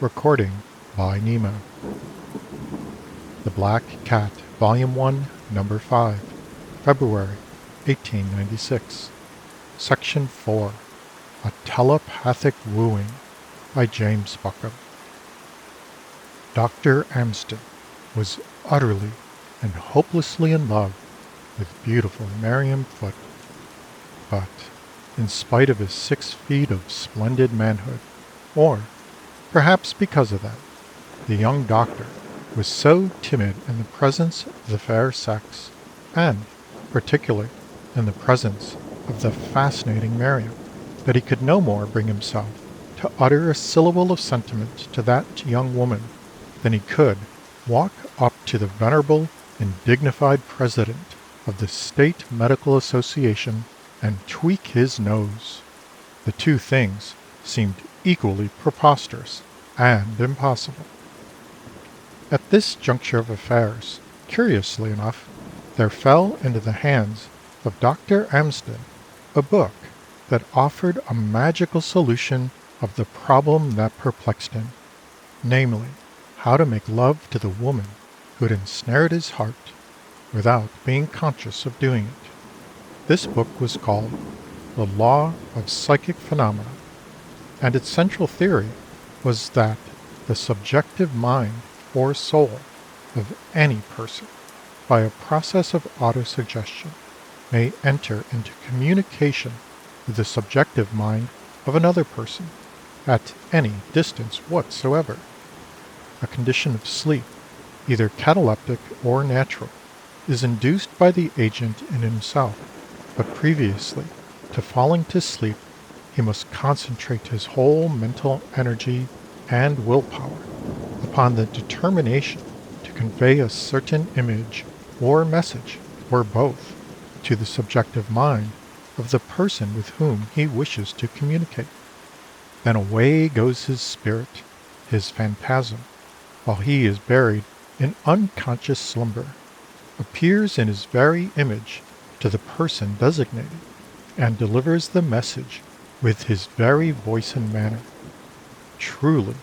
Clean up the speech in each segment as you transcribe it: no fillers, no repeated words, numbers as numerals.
Recording by Nemo. The Black Cat, Volume 1, Number 5, February 1896. Section 4, A Telepathic Wooing by James Buckham. Dr. Amsden was utterly and hopelessly in love with beautiful Miriam Foote, but in spite of his 6 feet of splendid manhood, or perhaps because of that, the young doctor was so timid in the presence of the fair sex, and particularly in the presence of the fascinating Miriam, that he could no more bring himself to utter a syllable of sentiment to that young woman than he could walk up to the venerable and dignified president of the State Medical Association and tweak his nose. The two things seemed equally preposterous and impossible. At this juncture of affairs, curiously enough, there fell into the hands of Dr. Amsden a book that offered a magical solution of the problem that perplexed him, namely, how to make love to the woman who had ensnared his heart without being conscious of doing it. This book was called The Law of Psychic Phenomena, and its central theory was that the subjective mind or soul of any person, by a process of autosuggestion, may enter into communication with the subjective mind of another person at any distance whatsoever. A condition of sleep, either cataleptic or natural, is induced by the agent in himself, but previously to falling to sleep he must concentrate his whole mental energy and willpower upon the determination to convey a certain image or message, or both, to the subjective mind of the person with whom he wishes to communicate. Then away goes his spirit, his phantasm, while he is buried in unconscious slumber, appears in his very image to the person designated, and delivers the message with his very voice and manner. Truly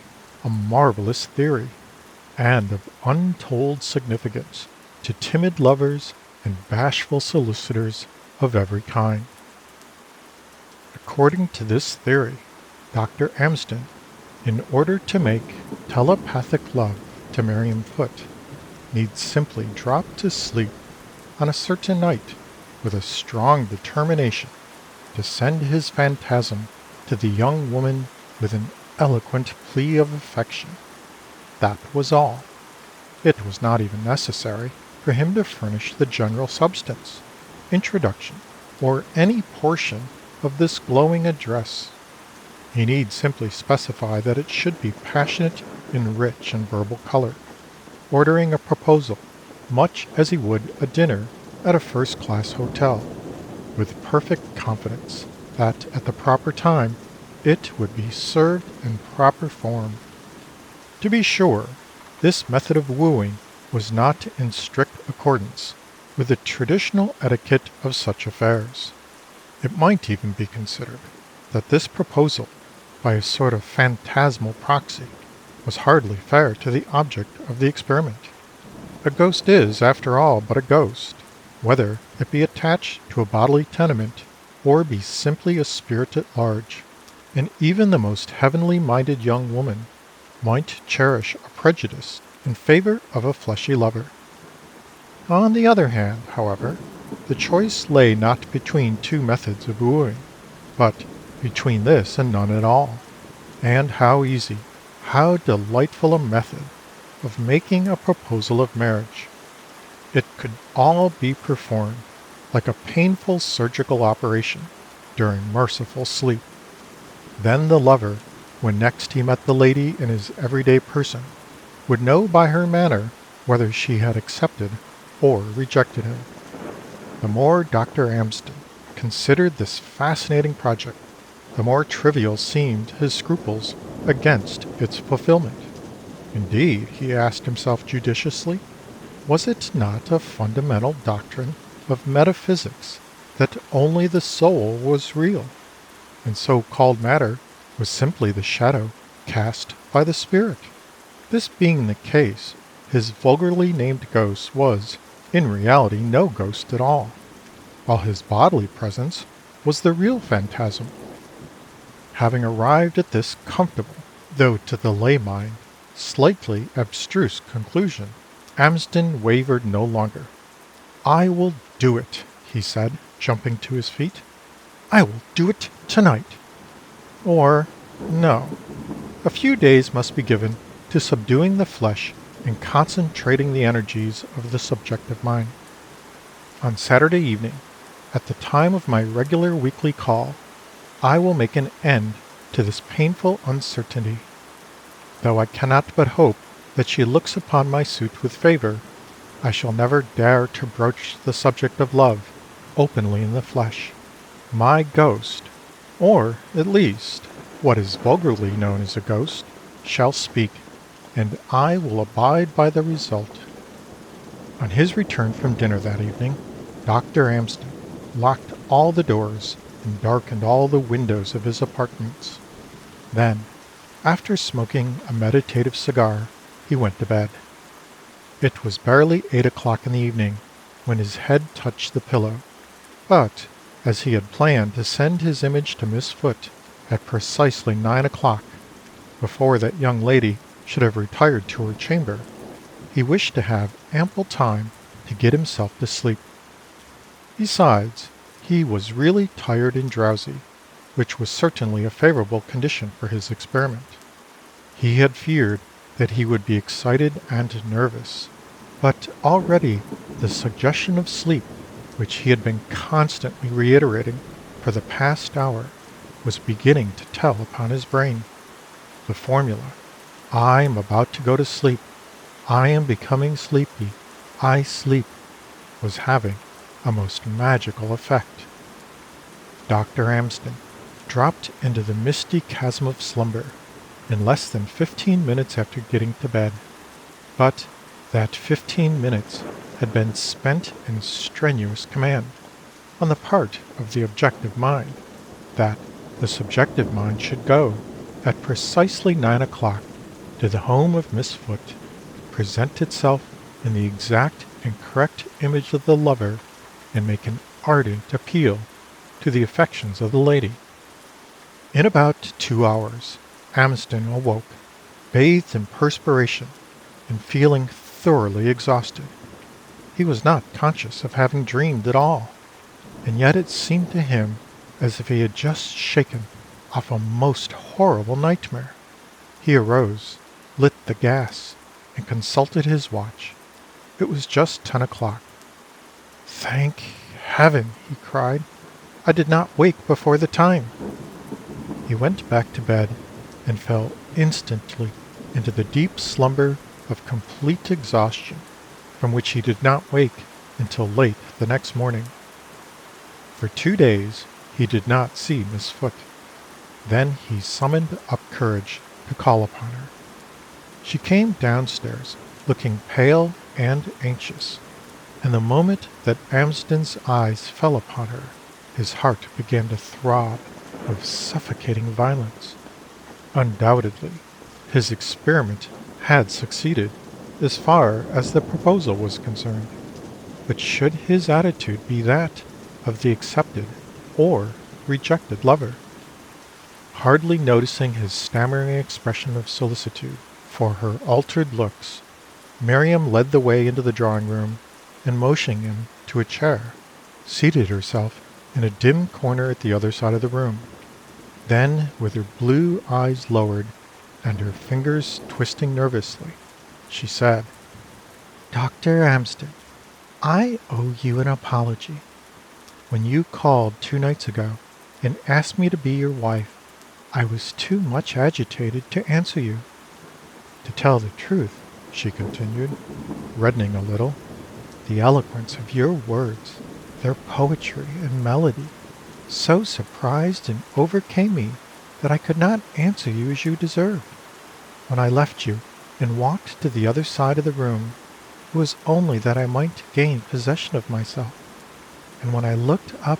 a marvelous theory, and of untold significance to timid lovers and bashful solicitors of every kind. According to this theory, Dr. Amsden, in order to make telepathic love to Miriam Foote, needs simply drop to sleep on a certain night with a strong determination to send his phantasm to the young woman with an eloquent plea of affection. That was all. It was not even necessary for him to furnish the general substance, introduction, or any portion of this glowing address. He need simply specify that it should be passionate and rich in verbal color, ordering a proposal much as he would a dinner at a first-class hotel, with perfect confidence that at the proper time it would be served in proper form. To be sure, this method of wooing was not in strict accordance with the traditional etiquette of such affairs. It might even be considered that this proposal, by a sort of phantasmal proxy, was hardly fair to the object of the experiment. A ghost is, after all, but a ghost, whether it be attached to a bodily tenement or be simply a spirit at large, and even the most heavenly-minded young woman might cherish a prejudice in favor of a fleshy lover. On the other hand, however, the choice lay not between two methods of wooing, but between this and none at all. And how easy, how delightful a method of making a proposal of marriage! It could all be performed like a painful surgical operation during merciful sleep. Then the lover, when next he met the lady in his everyday person, would know by her manner whether she had accepted or rejected him. The more Dr. Amsden considered this fascinating project, the more trivial seemed his scruples against its fulfillment. Indeed, he asked himself judiciously, was it not a fundamental doctrine of metaphysics that only the soul was real, and so-called matter was simply the shadow cast by the spirit. This being the case, his vulgarly named ghost was, in reality, no ghost at all, while his bodily presence was the real phantasm. Having arrived at this comfortable, though to the lay mind, slightly abstruse conclusion, Amsden wavered no longer. "I will do it," he said, jumping to his feet. "I will do it tonight. Or, no. A few days must be given to subduing the flesh and concentrating the energies of the subjective mind. On Saturday evening, at the time of my regular weekly call, I will make an end to this painful uncertainty. Though I cannot but hope that she looks upon my suit with favour, I shall never dare to broach the subject of love openly in the flesh. My ghost, or at least what is vulgarly known as a ghost, shall speak, and I will abide by the result." On his return from dinner that evening, Dr. Amsden locked all the doors and darkened all the windows of his apartments. Then, after smoking a meditative cigar, he went to bed. It was barely 8 o'clock in the evening when his head touched the pillow, but, as he had planned to send his image to Miss Foote at precisely 9 o'clock, before that young lady should have retired to her chamber, he wished to have ample time to get himself to sleep. Besides, he was really tired and drowsy, which was certainly a favourable condition for his experiment. He had feared that he would be excited and nervous, but already the suggestion of sleep, which he had been constantly reiterating for the past hour, was beginning to tell upon his brain. The formula, "I am about to go to sleep, I am becoming sleepy, I sleep," was having a most magical effect. Dr. Amsden dropped into the misty chasm of slumber in less than 15 minutes after getting to bed, but that 15 minutes had been spent in strenuous command, on the part of the objective mind, that the subjective mind should go, at precisely 9 o'clock, to the home of Miss Foote, present itself in the exact and correct image of the lover, and make an ardent appeal to the affections of the lady. In about 2 hours, Amsden awoke, bathed in perspiration, and feeling thoroughly exhausted. He was not conscious of having dreamed at all, and yet it seemed to him as if he had just shaken off a most horrible nightmare. He arose, lit the gas, and consulted his watch. It was just 10 o'clock. "Thank heaven!" he cried. "I did not wake before the time." He went back to bed and fell instantly into the deep slumber of complete exhaustion, from which he did not wake until late the next morning. For 2 days he did not see Miss Foote. Then he summoned up courage to call upon her. She came downstairs, looking pale and anxious, and the moment that Amsden's eyes fell upon her, his heart began to throb with suffocating violence. Undoubtedly, his experiment had succeeded as far as the proposal was concerned, but should his attitude be that of the accepted or rejected lover? Hardly noticing his stammering expression of solicitude for her altered looks, Miriam led the way into the drawing-room, and motioning him to a chair, seated herself in a dim corner at the other side of the room. Then, with her blue eyes lowered and her fingers twisting nervously, she said, "Dr. Amsden, I owe you an apology. When you called 2 nights ago and asked me to be your wife, I was too much agitated to answer you. To tell the truth," she continued, reddening a little, "the eloquence of your words, their poetry and melody, so surprised and overcame me that I could not answer you as you deserved. When I left you and walked to the other side of the room, it was only that I might gain possession of myself, and when I looked up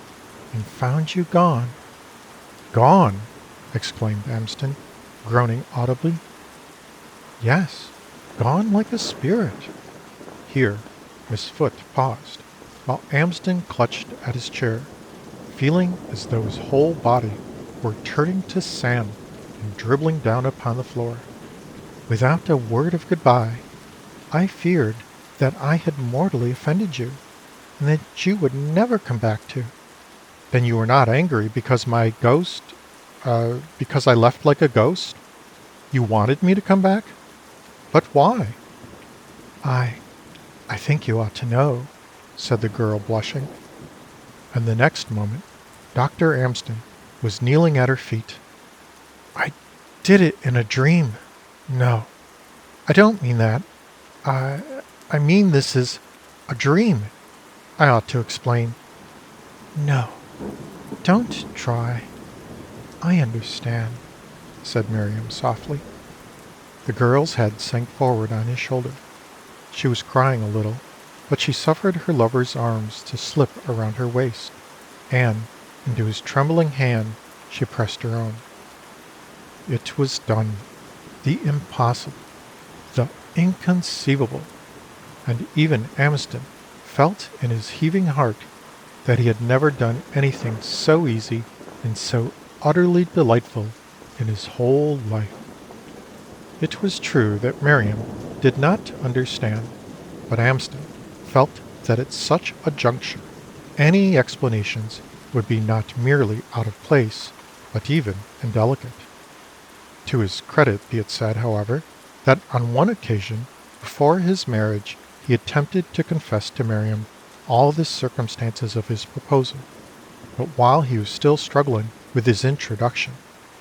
and found you gone—" "Gone!" exclaimed Amsden. groaning audibly. Yes, gone like a spirit. Here, Miss Foote paused, while Amsden clutched at his chair, feeling as though his whole body were turning to sand and dribbling down upon the floor. Without a word of goodbye, I feared that I had mortally offended you, and that you would never come back to. Then you were not angry because because I left like a ghost? You wanted me to come back? But why? I, I think you ought to know, said the girl, blushing. And the next moment, Dr. Amsden was kneeling at her feet. I did it in a dream. No, I don't mean that. I mean this is a dream. I ought to explain. No, don't try. I understand, said Miriam softly. The girl's head sank forward on his shoulder. She was crying a little, but she suffered her lover's arms to slip around her waist, and into his trembling hand she pressed her own. It was done. The impossible, the inconceivable, and even Amsden felt in his heaving heart that he had never done anything so easy and so utterly delightful in his whole life. It was true that Miriam did not understand, but Amsden felt that at such a juncture any explanations would be not merely out of place, but even indelicate. To his credit be it said, however, that on one occasion before his marriage he attempted to confess to Miriam all the circumstances of his proposal, but while he was still struggling with his introduction,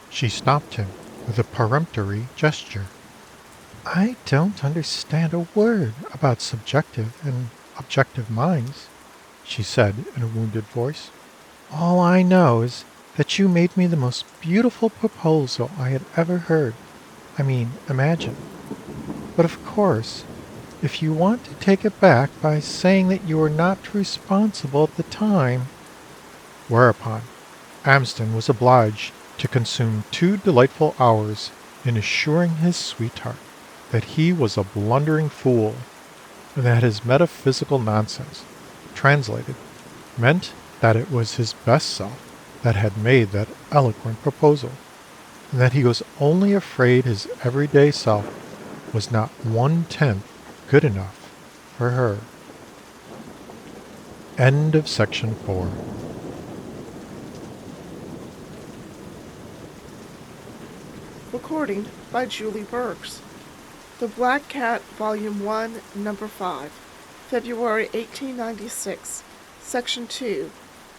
she stopped him with a peremptory gesture. I don't understand a word about subjective and objective minds, she said in a wounded voice. All I know is that you made me the most beautiful proposal I had ever heard, imagined. But of course, if you want to take it back by saying that you were not responsible at the time. Whereupon Amsden was obliged to consume 2 delightful hours in assuring his sweetheart that he was a blundering fool, and that his metaphysical nonsense, translated, meant that it was his best self that had made that eloquent proposal, and that he was only afraid his everyday self was not 1/10 good enough for her. End of section 4. Recording by Julie Burks. The Black Cat, Volume 1, Number 5, February 1896, Section 2,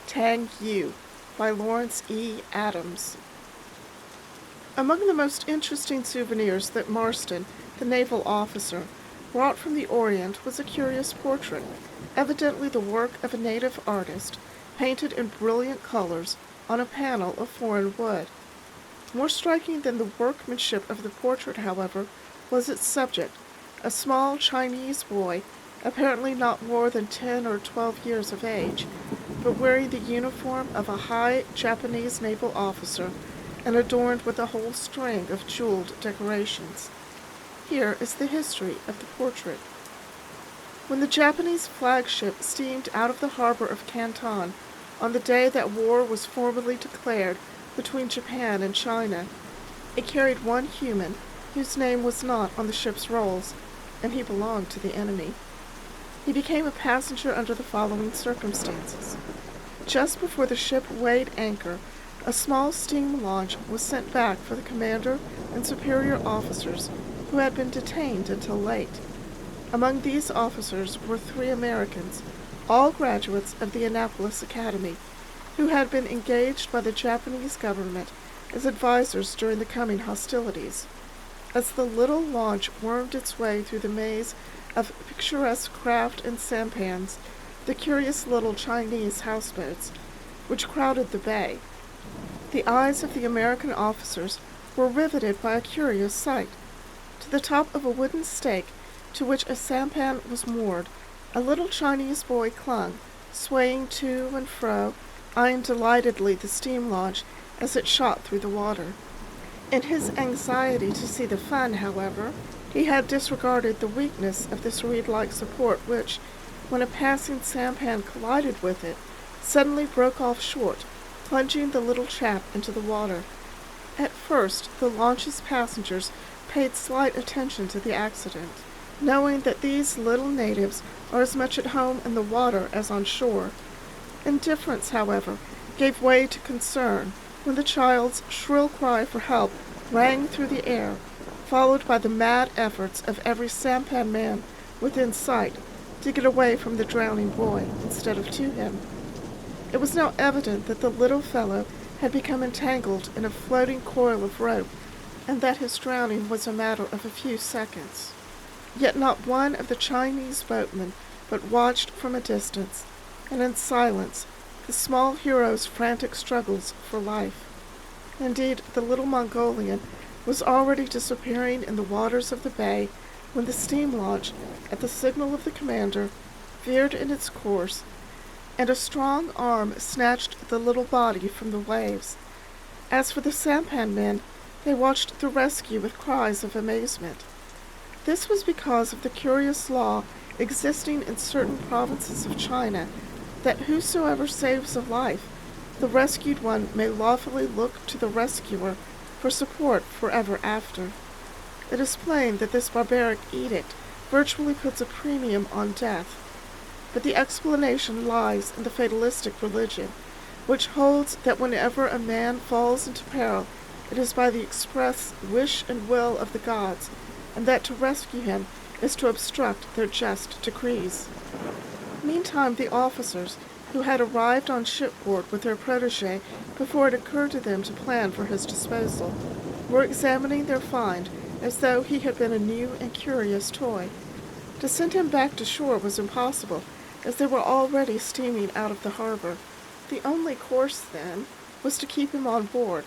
Tang Yu, by Lawrence E. Adams. Among the most interesting souvenirs that Marston, the naval officer, brought from the Orient was a curious portrait, evidently the work of a native artist, painted in brilliant colors on a panel of foreign wood. More striking than the workmanship of the portrait, however, was its subject, a small Chinese boy, apparently not more than 10 or 12 years of age, but wearing the uniform of a high Japanese naval officer and adorned with a whole string of jeweled decorations. Here is the history of the portrait. When the Japanese flagship steamed out of the harbor of Canton on the day that war was formally declared between Japan and China, it carried one human whose name was not on the ship's rolls, and he belonged to the enemy. He became a passenger under the following circumstances. Just before the ship weighed anchor, a small steam launch was sent back for the commander and superior officers who had been detained until late. Among these officers were 3 Americans, all graduates of the Annapolis Academy, who had been engaged by the Japanese government as advisors during the coming hostilities. As the little launch wormed its way through the maze of picturesque craft and sampans, the curious little Chinese houseboats, which crowded the bay, the eyes of the American officers were riveted by a curious sight. To the top of a wooden stake to which a sampan was moored, a little Chinese boy clung, swaying to and fro, eyeing delightedly the steam launch as it shot through the water. In his anxiety to see the fun, however, he had disregarded the weakness of this reed-like support which, when a passing sampan collided with it, suddenly broke off short, plunging the little chap into the water. At first, the launch's passengers paid slight attention to the accident, knowing that these little natives are as much at home in the water as on shore. Indifference, however, gave way to concern when the child's shrill cry for help rang through the air, followed by the mad efforts of every sampan man within sight to get away from the drowning boy instead of to him. It was now evident that the little fellow had become entangled in a floating coil of rope, and that his drowning was a matter of a few seconds. Yet not one of the Chinese boatmen but watched from a distance, and in silence, the small hero's frantic struggles for life. Indeed, the little Mongolian was already disappearing in the waters of the bay when the steam launch, at the signal of the commander, veered in its course, and a strong arm snatched the little body from the waves. As for the sampan men, they watched the rescue with cries of amazement. This was because of the curious law existing in certain provinces of China that whosoever saves a life, the rescued one may lawfully look to the rescuer for support forever after. It is plain that this barbaric edict virtually puts a premium on death, but the explanation lies in the fatalistic religion, which holds that whenever a man falls into peril, it is by the express wish and will of the gods, and that to rescue him is to obstruct their just decrees. Meantime, the officers, who had arrived on shipboard with their protege before it occurred to them to plan for his disposal, were examining their find as though he had been a new and curious toy. To send him back to shore was impossible, as they were already steaming out of the harbor. The only course, then, was to keep him on board,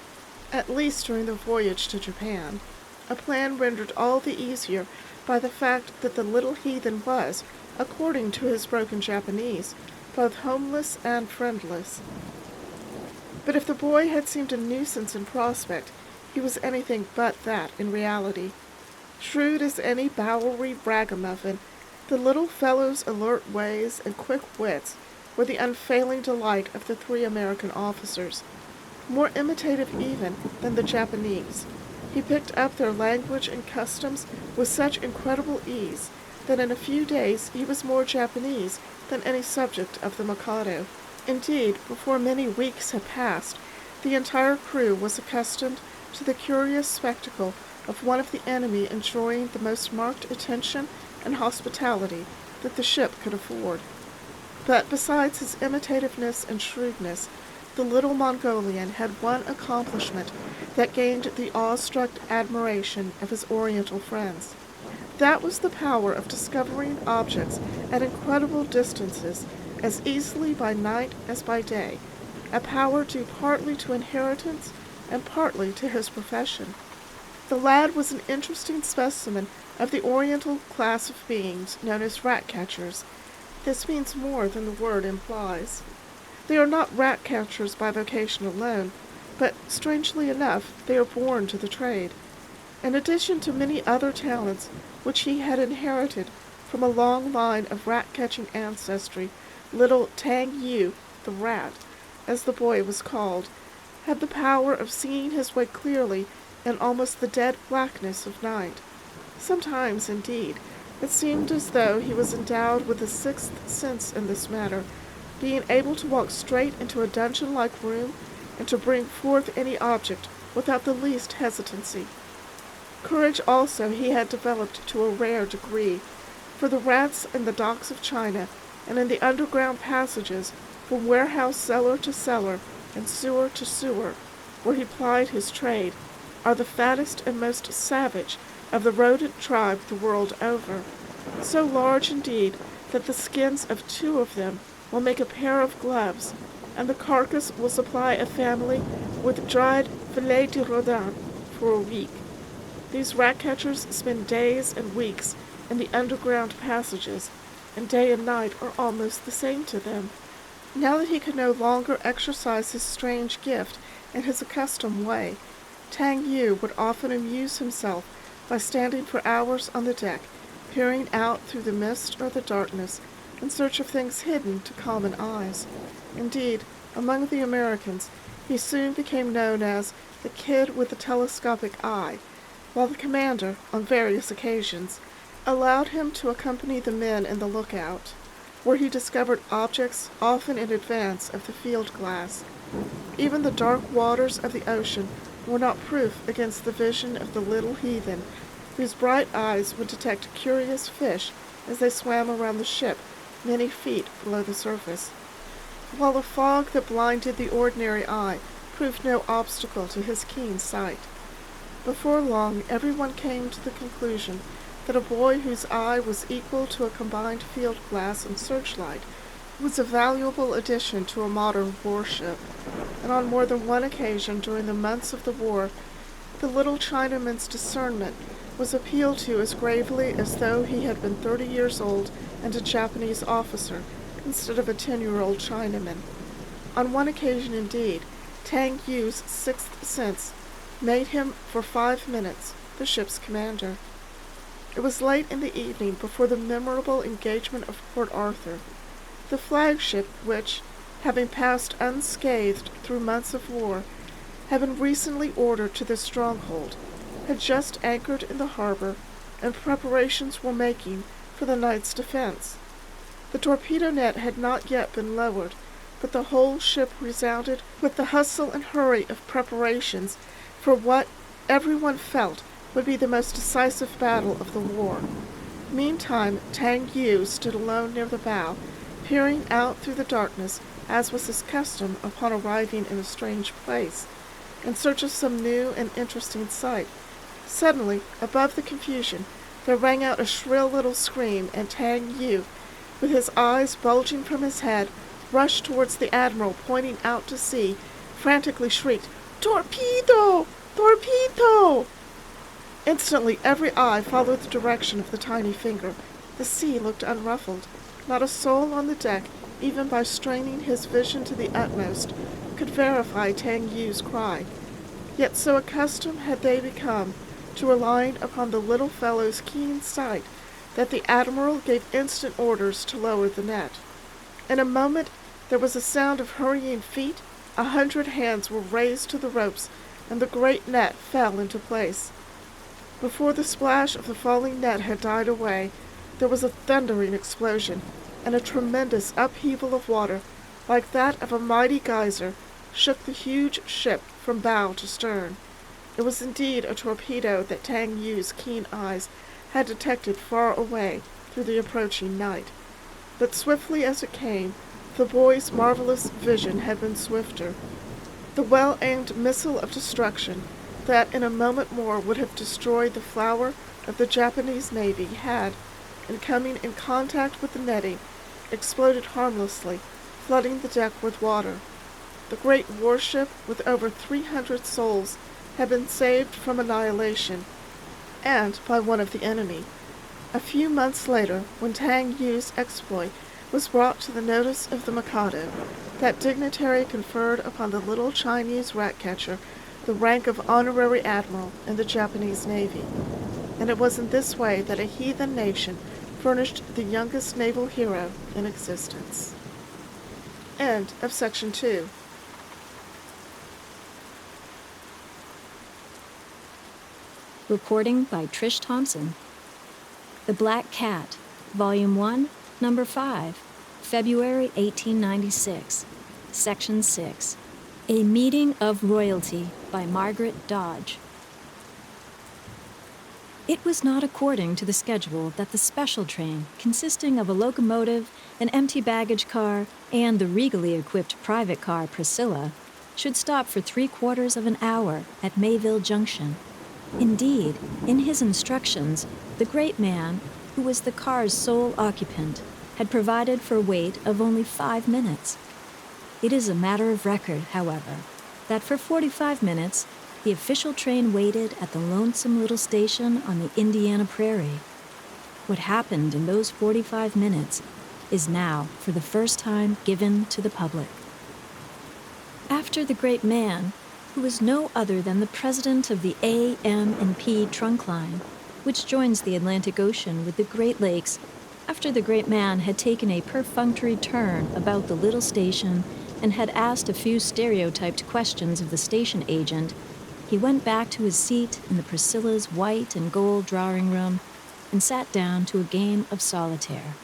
at least during the voyage to Japan, a plan rendered all the easier by the fact that the little heathen was, according to his broken Japanese, both homeless and friendless. But if the boy had seemed a nuisance in prospect, he was anything but that in reality. Shrewd as any Bowery ragamuffin, the little fellow's alert ways and quick wits were the unfailing delight of the 3 American officers. More imitative even than the Japanese, he picked up their language and customs with such incredible ease that in a few days he was more Japanese than any subject of the Mikado. Indeed, before many weeks had passed, the entire crew was accustomed to the curious spectacle of one of the enemy enjoying the most marked attention and hospitality that the ship could afford. But besides his imitativeness and shrewdness, the little Mongolian had one accomplishment that gained the awestruck admiration of his Oriental friends. That was the power of discovering objects at incredible distances as easily by night as by day, a power due partly to inheritance and partly to his profession. The lad was an interesting specimen of the Oriental class of beings known as rat-catchers. This means more than the word implies. They are not rat-catchers by vocation alone, but, strangely enough, they are born to the trade. In addition to many other talents which he had inherited from a long line of rat-catching ancestry, little Tang Yu, the rat, as the boy was called, had the power of seeing his way clearly in almost the dead blackness of night. Sometimes, indeed, it seemed as though he was endowed with a sixth sense in this matter, being able to walk straight into a dungeon-like room and to bring forth any object without the least hesitancy. Courage also he had developed to a rare degree, for the rats in the docks of China and in the underground passages from warehouse cellar to cellar and sewer to sewer, where he plied his trade, are the fattest and most savage of the rodent tribe the world over, so large indeed that the skins of 2 of them will make a pair of gloves, and the carcass will supply a family with dried filet de rodin for a week. These rat-catchers spend days and weeks in the underground passages, and day and night are almost the same to them. Now that he could no longer exercise his strange gift in his accustomed way, Tang Yu would often amuse himself by standing for hours on the deck, peering out through the mist or the darkness in search of things hidden to common eyes. Indeed, among the Americans, he soon became known as the kid with the telescopic eye, while the commander, on various occasions, allowed him to accompany the men in the lookout, where he discovered objects often in advance of the field glass. Even the dark waters of the ocean were not proof against the vision of the little heathen, whose bright eyes would detect curious fish as they swam around the ship many feet below the surface, while the fog that blinded the ordinary eye proved no obstacle to his keen sight. Before long, everyone came to the conclusion that a boy whose eye was equal to a combined field glass and searchlight was a valuable addition to a modern warship, and on more than one occasion during the months of the war, the little Chinaman's discernment was appealed to as gravely as though he had been 30 years old and a Japanese officer, instead of a 10-year-old Chinaman. On one occasion, indeed, Tang Yu's sixth sense made him, for 5 minutes, the ship's commander. It was late in the evening before the memorable engagement of Port Arthur. The flagship, which, having passed unscathed through months of war, had been recently ordered to this stronghold, had just anchored in the harbor, and preparations were making for the night's defense. The torpedo net had not yet been lowered, but the whole ship resounded with the hustle and hurry of preparations for what everyone felt would be the most decisive battle of the war. Meantime, Tang Yu stood alone near the bow, peering out through the darkness, as was his custom upon arriving in a strange place, in search of some new and interesting sight. Suddenly, above the confusion, there rang out a shrill little scream, and Tang Yu, with his eyes bulging from his head, rushed towards the admiral, pointing out to sea, frantically shrieked, "Torpedo! Torpedo!" Instantly, every eye followed the direction of the tiny finger. The sea looked unruffled. Not a soul on the deck, even by straining his vision to the utmost, could verify Tang Yu's cry. Yet so accustomed had they become to relying upon the little fellow's keen sight that the admiral gave instant orders to lower the net. In a moment there was a sound of hurrying feet, 100 hands were raised to the ropes, and the great net fell into place. Before the splash of the falling net had died away, there was a thundering explosion, and a tremendous upheaval of water, like that of a mighty geyser, shook the huge ship from bow to stern. It was indeed a torpedo that Tang Yu's keen eyes had detected far away through the approaching night. But swiftly as it came, the boy's marvelous vision had been swifter. The well-aimed missile of destruction that in a moment more would have destroyed the flower of the Japanese Navy had, in coming in contact with the netting, exploded harmlessly, flooding the deck with water. The great warship, with over 300 souls, had been saved from annihilation, and by one of the enemy. A few months later, when Tang Yu's exploit was brought to the notice of the Mikado, that dignitary conferred upon the little Chinese rat-catcher the rank of honorary admiral in the Japanese Navy. And it was in this way that a heathen nation furnished the youngest naval hero in existence. End of section 2. Reporting by Trish Thompson. The Black Cat, Volume 1, Number 5, February 1896, Section 6. A Meeting of Royalty by Margaret Dodge. It was not according to the schedule that the special train, consisting of a locomotive, an empty baggage car, and the regally equipped private car Priscilla, should stop for 3/4 of an hour at Mayville Junction. Indeed, in his instructions, the great man, who was the car's sole occupant, had provided for a wait of only 5 minutes. It is a matter of record, however, that for 45 minutes, the official train waited at the lonesome little station on the Indiana prairie. What happened in those 45 minutes is now, for the first time, given to the public. After the great man, who was no other than the president of the A.M.&P. trunk line, which joins the Atlantic Ocean with the Great Lakes after the great man had taken a perfunctory turn about the little station and had asked a few stereotyped questions of the station agent. He went back to his seat in the Priscilla's white and gold drawing room and sat down to a game of solitaire.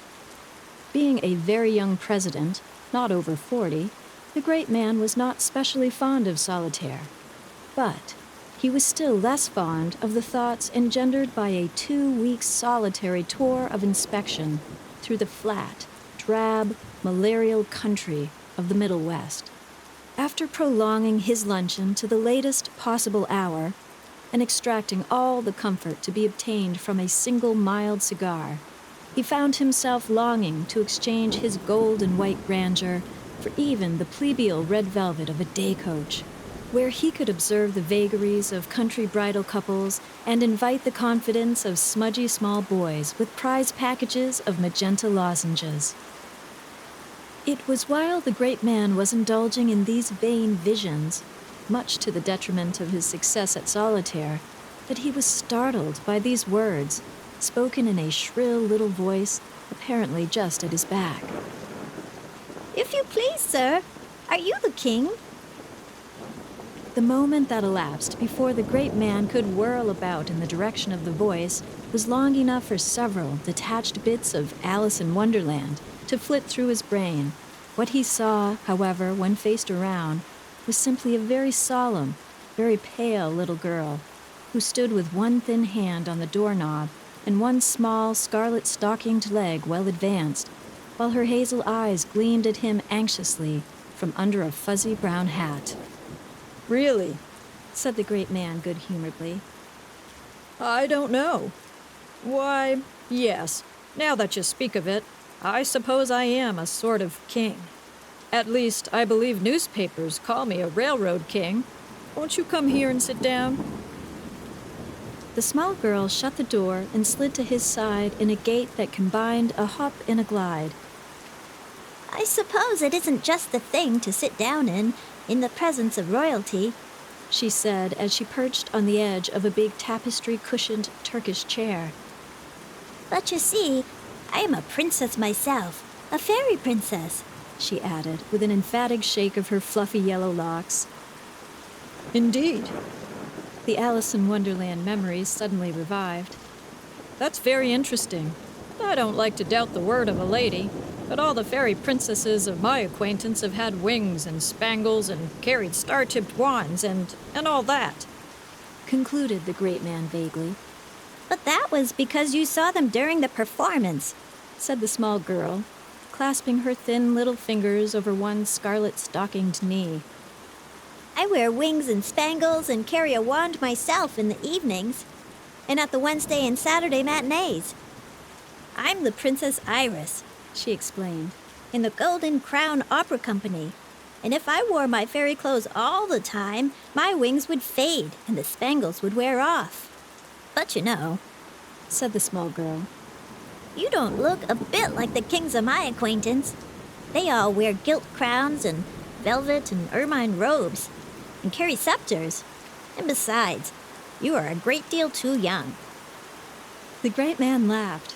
Being a very young president, not over 40, the great man was not specially fond of solitaire, but he was still less fond of the thoughts engendered by a 2-week solitary tour of inspection through the flat, drab, malarial country of the Middle West. After prolonging his luncheon to the latest possible hour and extracting all the comfort to be obtained from a single mild cigar, he found himself longing to exchange his gold and white grandeur for even the plebeial red velvet of a day coach, where he could observe the vagaries of country bridal couples and invite the confidence of smudgy small boys with prize packages of magenta lozenges. It was while the great man was indulging in these vain visions, much to the detriment of his success at solitaire, that he was startled by these words, spoken in a shrill little voice, apparently just at his back. "If you please, sir, are you the king?" The moment that elapsed before the great man could whirl about in the direction of the voice was long enough for several detached bits of Alice in Wonderland to flit through his brain. What he saw, however, when faced around, was simply a very solemn, very pale little girl, who stood with one thin hand on the doorknob and one small scarlet-stockinged leg well advanced, while her hazel eyes gleamed at him anxiously from under a fuzzy brown hat. "Really?" said the great man good-humoredly. "I don't know. Why, yes, now that you speak of it, I suppose I am a sort of king. At least, I believe newspapers call me a railroad king. Won't you come here and sit down?" The small girl shut the door and slid to his side in a gait that combined a hop and a glide. "I suppose it isn't just the thing to sit down in the presence of royalty," she said as she perched on the edge of a big tapestry-cushioned Turkish chair. "But you see, I am a princess myself, a fairy princess," she added with an emphatic shake of her fluffy yellow locks. "Indeed." The Alice in Wonderland memories suddenly revived. "That's very interesting. I don't like to doubt the word of a lady, but all the fairy princesses of my acquaintance have had wings and spangles and carried star-tipped wands and all that," concluded the great man vaguely. "But that was because you saw them during the performance," said the small girl, clasping her thin little fingers over one scarlet-stockinged knee. "I wear wings and spangles and carry a wand myself in the evenings, and at the Wednesday and Saturday matinees. I'm the Princess Iris," she explained, "in the Golden Crown Opera Company, and if I wore my fairy clothes all the time, my wings would fade and the spangles would wear off. But you know," said the small girl, "you don't look a bit like the kings of my acquaintance. They all wear gilt crowns and velvet and ermine robes, and carry scepters. And besides, you are a great deal too young." The great man laughed.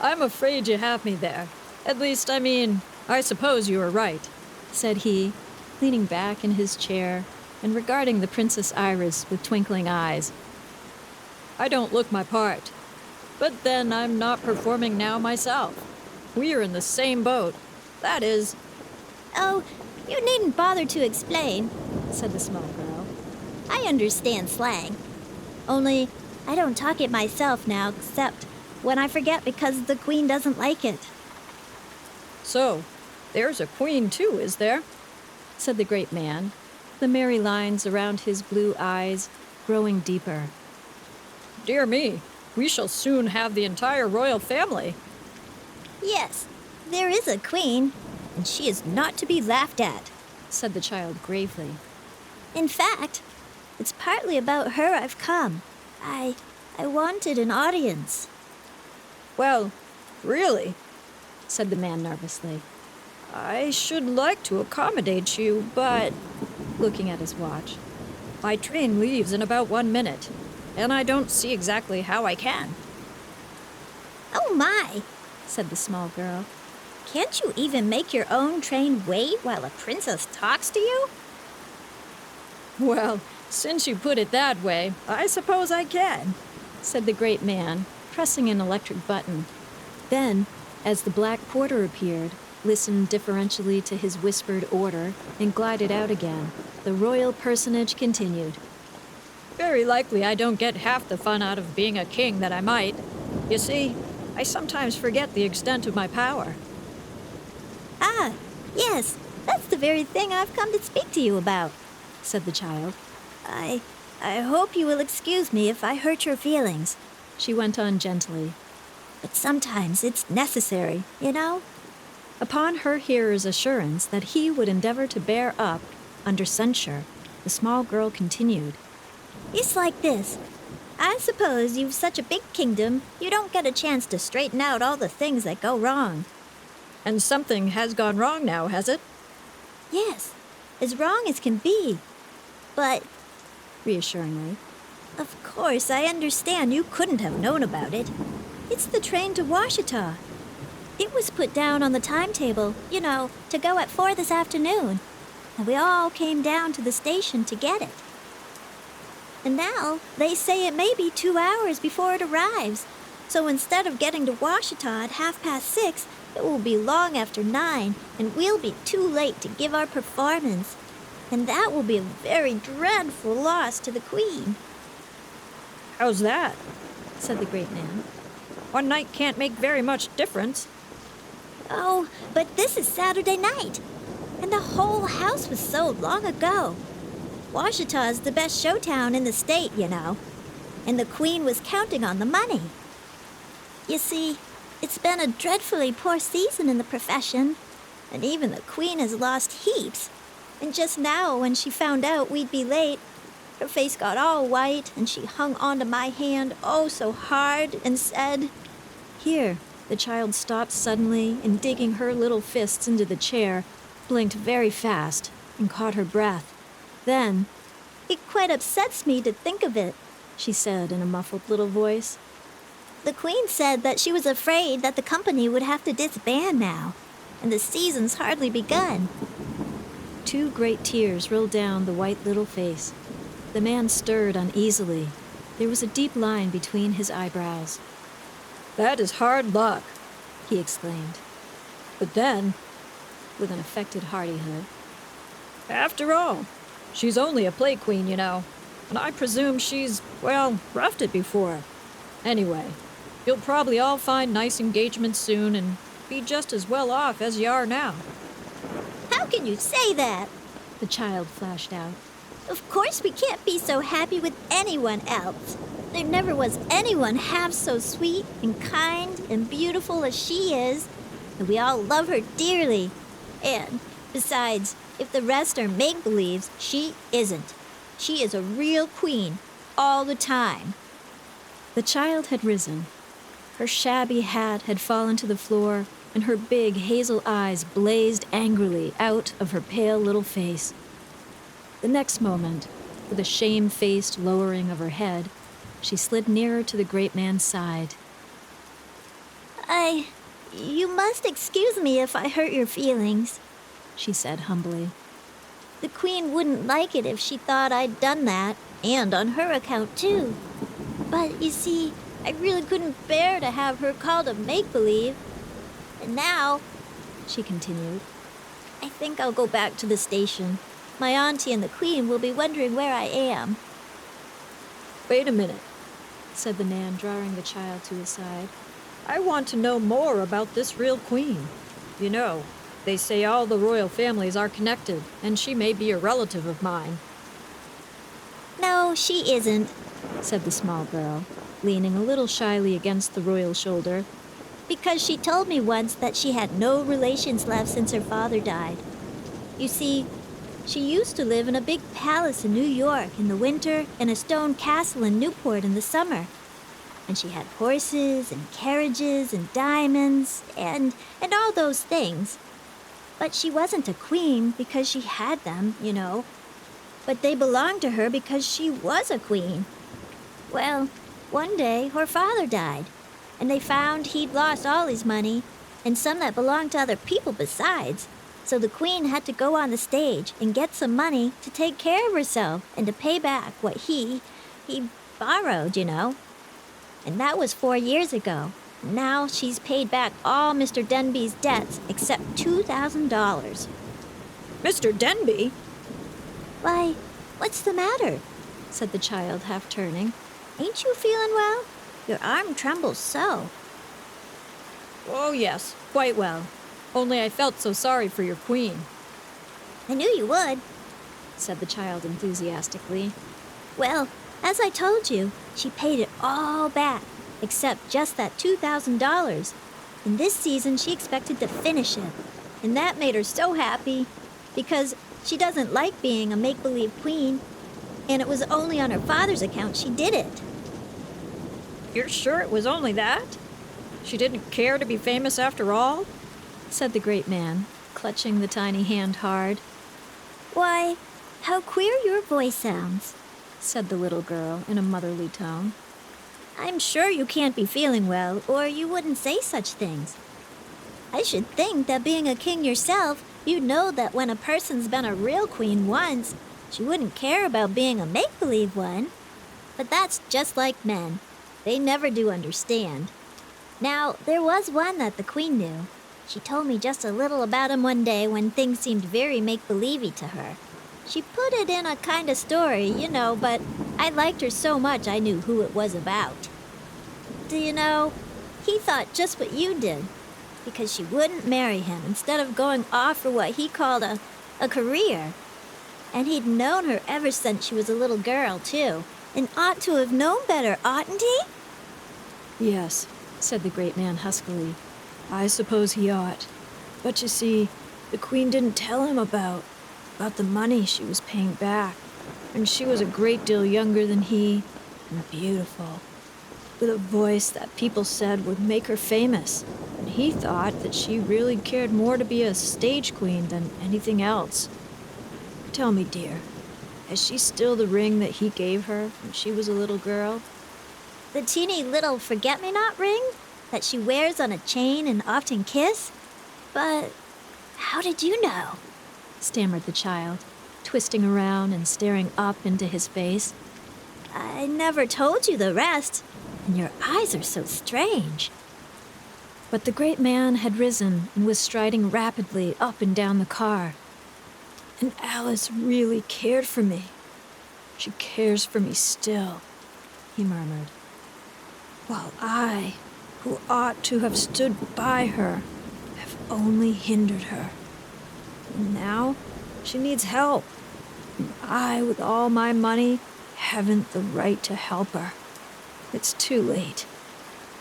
"I'm afraid you have me there. At least, I suppose you are right," said he, leaning back in his chair and regarding the Princess Iris with twinkling eyes. "I don't look my part. But then I'm not performing now myself. We are in the same boat. That is—" "Oh, you needn't bother to explain," said the small girl. "I understand slang. Only, I don't talk it myself now, except when I forget because the Queen doesn't like it." "So, there's a queen too, is there?" said the great man, the merry lines around his blue eyes growing deeper. "Dear me, we shall soon have the entire royal family." "Yes, there is a queen, and she is not to be laughed at," said the child gravely. "In fact, it's partly about her I've come. I wanted an audience." "Well, really," said the man nervously. "I should like to accommodate you, but—" looking at his watch. My train leaves in about 1 minute, and I don't see exactly how I can. Oh my, said the small girl. Can't you even make your own train wait while a princess talks to you? Well, since you put it that way, I suppose I can, said the great man, pressing an electric button. Then, as the black porter appeared, listened deferentially to his whispered order, and glided out again, the royal personage continued. Very likely I don't get half the fun out of being a king that I might. You see, I sometimes forget the extent of my power. Ah, yes, that's the very thing I've come to speak to you about, said the child. I hope you will excuse me if I hurt your feelings, she went on gently. But sometimes it's necessary, you know? Upon her hearer's assurance that he would endeavor to bear up under censure, the small girl continued. It's like this. I suppose you've such a big kingdom, you don't get a chance to straighten out all the things that go wrong. And something has gone wrong now, has it? Yes, as wrong as can be. But, reassuringly, of course, I understand you couldn't have known about it. It's the train to Washita. It was put down on the timetable, you know, to go at 4 this afternoon. And we all came down to the station to get it. And now they say it may be 2 hours before it arrives. So instead of getting to Washita at 6:30, it will be long after 9, and we'll be too late to give our performance. And that will be a very dreadful loss to the Queen. How's that? said the great man. 1 night can't make very much difference. Oh, but this is Saturday night. And the whole house was sold long ago. Washita is the best show town in the state, you know. And the Queen was counting on the money. You see, it's been a dreadfully poor season in the profession. And even the Queen has lost heaps. And just now, when she found out we'd be late, her face got all white and she hung onto my hand oh so hard and said, Here, the child stopped suddenly and digging her little fists into the chair, blinked very fast and caught her breath. Then, It quite upsets me to think of it, she said in a muffled little voice. The Queen said that she was afraid that the company would have to disband now, and the season's hardly begun. 2 great tears rolled down the white little face. The man stirred uneasily. There was a deep line between his eyebrows. That is hard luck, he exclaimed. But then, with an affected hardihood, after all, she's only a play queen, you know, and I presume she's, well, roughed it before. Anyway, you'll probably all find nice engagements soon and be just as well off as you are now. How can you say that? The child flashed out. Of course we can't be so happy with anyone else. There never was anyone half so sweet and kind and beautiful as she is, and we all love her dearly. And, besides, if the rest are make-believes, she isn't. She is a real queen, all the time. The child had risen. Her shabby hat had fallen to the floor, and her big hazel eyes blazed angrily out of her pale little face. The next moment, with a shame-faced lowering of her head, she slid nearer to the great man's side. You must excuse me if I hurt your feelings, she said humbly. The Queen wouldn't like it if she thought I'd done that, and on her account too. But you see, I really couldn't bear to have her called a make-believe. And now, she continued, I think I'll go back to the station. My auntie and the Queen will be wondering where I am. Wait a minute, said the man, drawing the child to his side. I want to know more about this real queen. You know, they say all the royal families are connected, and she may be a relative of mine. No, she isn't, said the small girl, leaning a little shyly against the royal shoulder. Because she told me once that she had no relations left since her father died. You see, she used to live in a big palace in New York in the winter and a stone castle in Newport in the summer. And she had horses and carriages and diamonds and all those things. But she wasn't a queen because she had them, you know. but they belonged to her because she was a queen. Well, one day her father died, and they found he'd lost all his money, and some that belonged to other people besides. So the queen had to go on the stage and get some money to take care of herself and to pay back what he borrowed, you know. And that was 4 years ago. Now she's paid back all Mr. Denby's debts except $2,000. Mr. Denby? Why, what's the matter? Said the child, half turning. Ain't you feeling well? Your arm trembles so. Oh, yes, quite well. Only I felt so sorry for your queen. I knew you would, said the child enthusiastically. Well, as I told you, she paid it all back, except just that $2,000. And this season she expected to finish it. And that made her so happy, because she doesn't like being a make-believe queen, and it was only on her father's account she did it. You're sure it was only that? She didn't care to be famous after all? Said the great man, clutching the tiny hand hard. Why, how queer your voice sounds, said the little girl in a motherly tone. I'm sure you can't be feeling well, or you wouldn't say such things. I should think that being a king yourself, you'd know that when a person's been a real queen once, she wouldn't care about being a make-believe one. But that's just like men. They never do understand. Now, there was one that the queen knew. She told me just a little about him one day when things seemed very make-believey to her. She put it in a kind of story, you know, but I liked her so much I knew who it was about. Do you know, he thought just what you did, because she wouldn't marry him instead of going off for what he called a career. And he'd known her ever since she was a little girl, too, and ought to have known better, oughtn't he? Yes, said the great man huskily. I suppose he ought. But you see, the queen didn't tell him about the money she was paying back. And she was a great deal younger than he, and beautiful, with a voice that people said would make her famous. And he thought that she really cared more to be a stage queen than anything else. Tell me, dear, has she still the ring that he gave her when she was a little girl? The teeny little forget-me-not ring that she wears on a chain and often kiss? But how did you know? Stammered the child, twisting around and staring up into his face. I never told you the rest, and your eyes are so strange. But the great man had risen and was striding rapidly up and down the car. And Alice really cared for me. She cares for me still, he murmured. While I, who ought to have stood by her, have only hindered her. And now she needs help. And I, with all my money, haven't the right to help her. It's too late.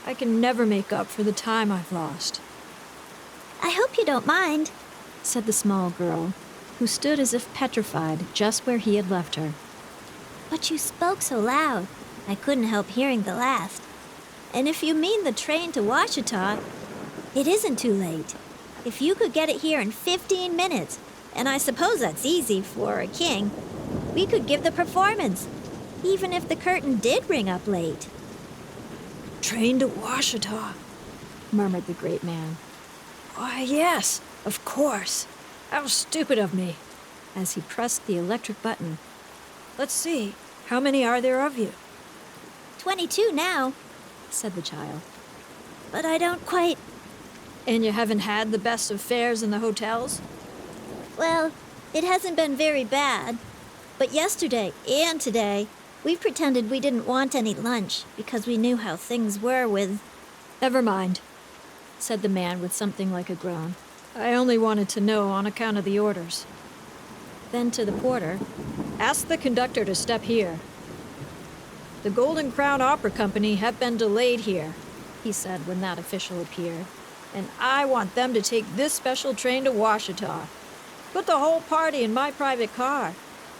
I can never make up for the time I've lost. I hope you don't mind, said the small girl, who stood as if petrified just where he had left her. But you spoke so loud, I couldn't help hearing the last. And if you mean the train to Washita, it isn't too late. If you could get it here in 15 minutes, and I suppose that's easy for a king, we could give the performance, even if the curtain did ring up late. Train to Washita, murmured the great man. Why, yes, of course. How stupid of me, as he pressed the electric button. Let's see, how many are there of you? 22 now, said the child. But I don't quite... And you haven't had the best of fares in the hotels? Well, it hasn't been very bad. But yesterday and today, we pretended we didn't want any lunch because we knew how things were with... Never mind, said the man with something like a groan. I only wanted to know on account of the orders. Then to the porter, ask the conductor to step here. The Golden Crown Opera Company have been delayed here, he said when that official appeared. And I want them to take this special train to Washita. Put the whole party in my private car.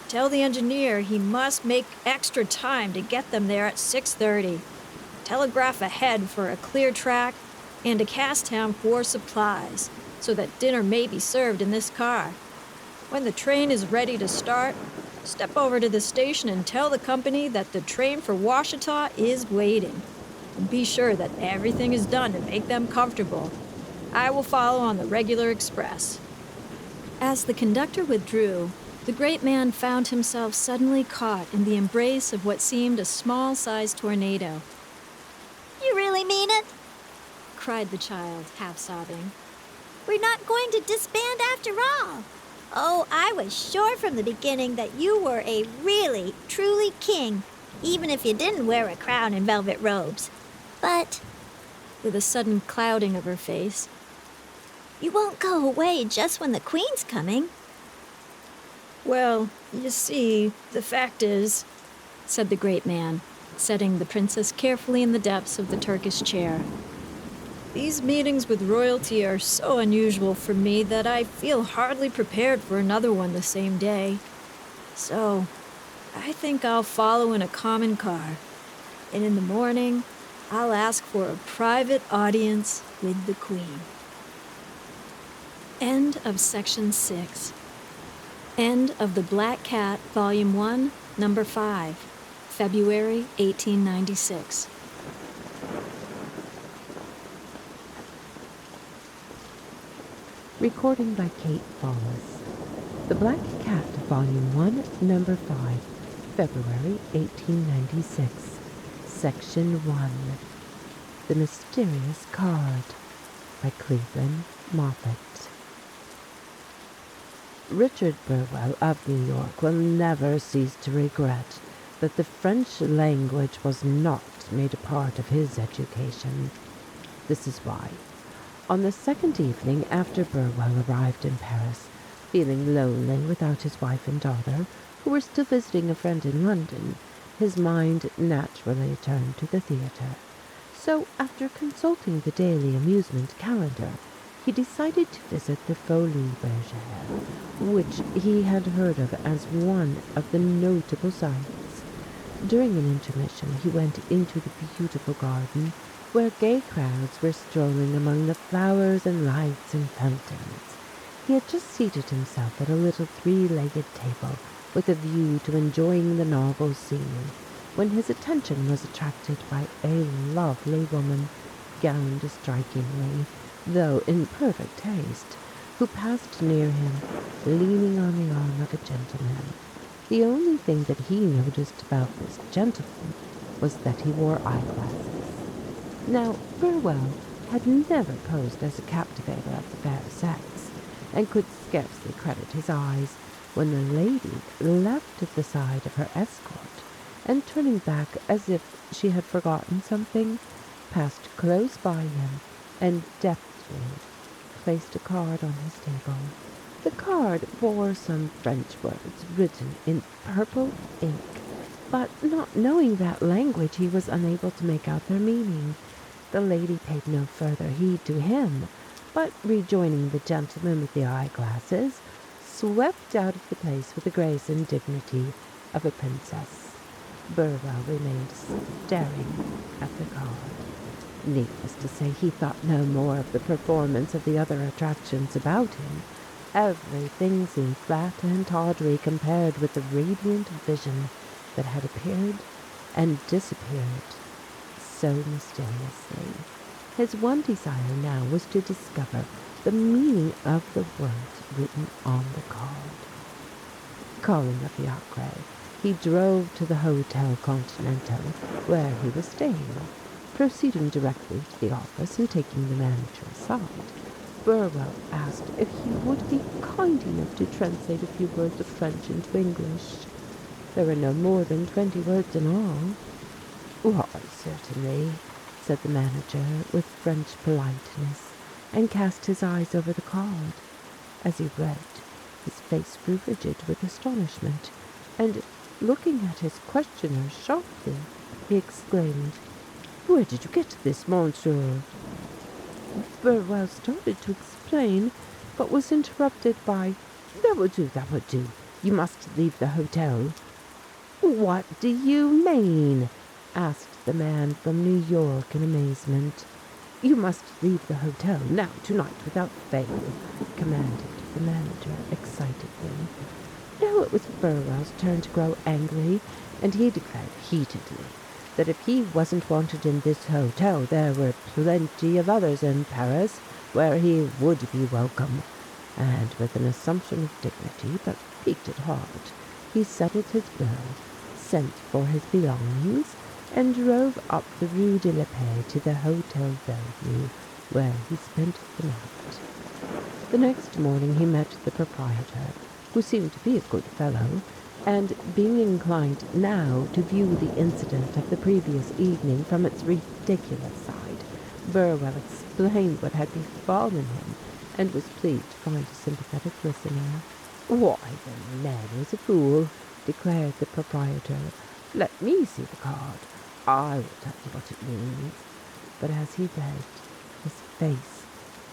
Tell the engineer he must make extra time to get them there at 6:30. Telegraph ahead for a clear track and to Casstown for supplies, so that dinner may be served in this car. When the train is ready to start, Step over to the station and tell the company that the train for Washita is waiting. And be sure that everything is done to make them comfortable. I will follow on the regular express." As the conductor withdrew, the great man found himself suddenly caught in the embrace of what seemed a small-sized tornado. You really mean it? Cried the child, half sobbing. We're not going to disband after all. Oh, I was sure from the beginning that you were a really, truly king, even if you didn't wear a crown and velvet robes. But With a sudden clouding of her face, you won't go away just when the queen's coming. "Well, you see, the fact is," said the great man, setting the princess carefully in the depths of the Turkish chair. "these meetings with royalty are so unusual for me that I feel hardly prepared for another one the same day. So, I think I'll follow in a common car, and in the morning, I'll ask for a private audience with the queen." End of Section 6. End of The Black Cat, Volume 1, Number 5, February 1896. Recording by Kate Follis. The Black Cat, Volume 1, Number 5, February 1896. Section 1. The Mysterious Card by Cleveland Moffett. Richard Burwell of New York will never cease to regret that the French language was not made a part of his education. This is why. On the second evening after Burwell arrived in Paris, feeling lonely without his wife and daughter, who were still visiting a friend in London, his mind naturally turned to the theatre. So, after consulting the daily amusement calendar, he decided to visit the Folies Bergère, which he had heard of as one of the notable sights. During an intermission, he went into the beautiful garden, where gay crowds were strolling among the flowers and lights and fountains. He had just seated himself at a little three-legged table with a view to enjoying the novel scene, when his attention was attracted by a lovely woman, gowned strikingly, though in perfect taste, who passed near him, leaning on the arm of a gentleman. The only thing that he noticed about this gentleman was that he wore eyeglasses. Now, Burwell had never posed as a captivator of the fair sex, and could scarcely credit his eyes when the lady leapt at the side of her escort, and turning back as if she had forgotten something, passed close by him and deftly placed a card on his table. The card bore some French words written in purple ink, but not knowing that language, he was unable to make out their meaning. The lady paid no further heed to him, but rejoining the gentleman with the eyeglasses, swept out of the place with the grace and dignity of a princess. Burwell remained staring at the card. Needless to say, he thought no more of the performance of the other attractions about him. Everything seemed flat and tawdry compared with the radiant vision that had appeared and disappeared so mysteriously. His one desire now was to discover the meaning of the words written on the card. Calling a fiacre, he drove to the Hotel Continental, where he was staying. Proceeding directly to the office and taking the manager aside, Burwell asked if he would be kind enough to translate a few words of French into English. There were no more than 20 words in all. "Why, certainly," said the manager with French politeness, and cast his eyes over the card. As he read, his face grew rigid with astonishment, and, looking at his questioner sharply, he exclaimed, "Where did you get this, monsieur?" Burwell started to explain, but was interrupted by, "That will do, that will do. You must leave the hotel." "What do you mean?" asked the man from New York in amazement. "You must leave the hotel now, tonight, without fail," commanded the manager excitedly. Now it was Burwell's turn to grow angry, and he declared heatedly that if he wasn't wanted in this hotel, there were plenty of others in Paris where he would be welcome. And with an assumption of dignity, but piqued at heart, he settled his bill, sent for his belongings, and drove up the Rue de la Paix to the Hotel Bellevue, where he spent the night. The next morning he met the proprietor, who seemed to be a good fellow, and being inclined now to view the incident of the previous evening from its ridiculous side, Burwell explained what had befallen him, and was pleased to find a sympathetic listener. "Why, the man was a fool," declared the proprietor. "Let me see the card. I will tell you what it means." But as he read, his face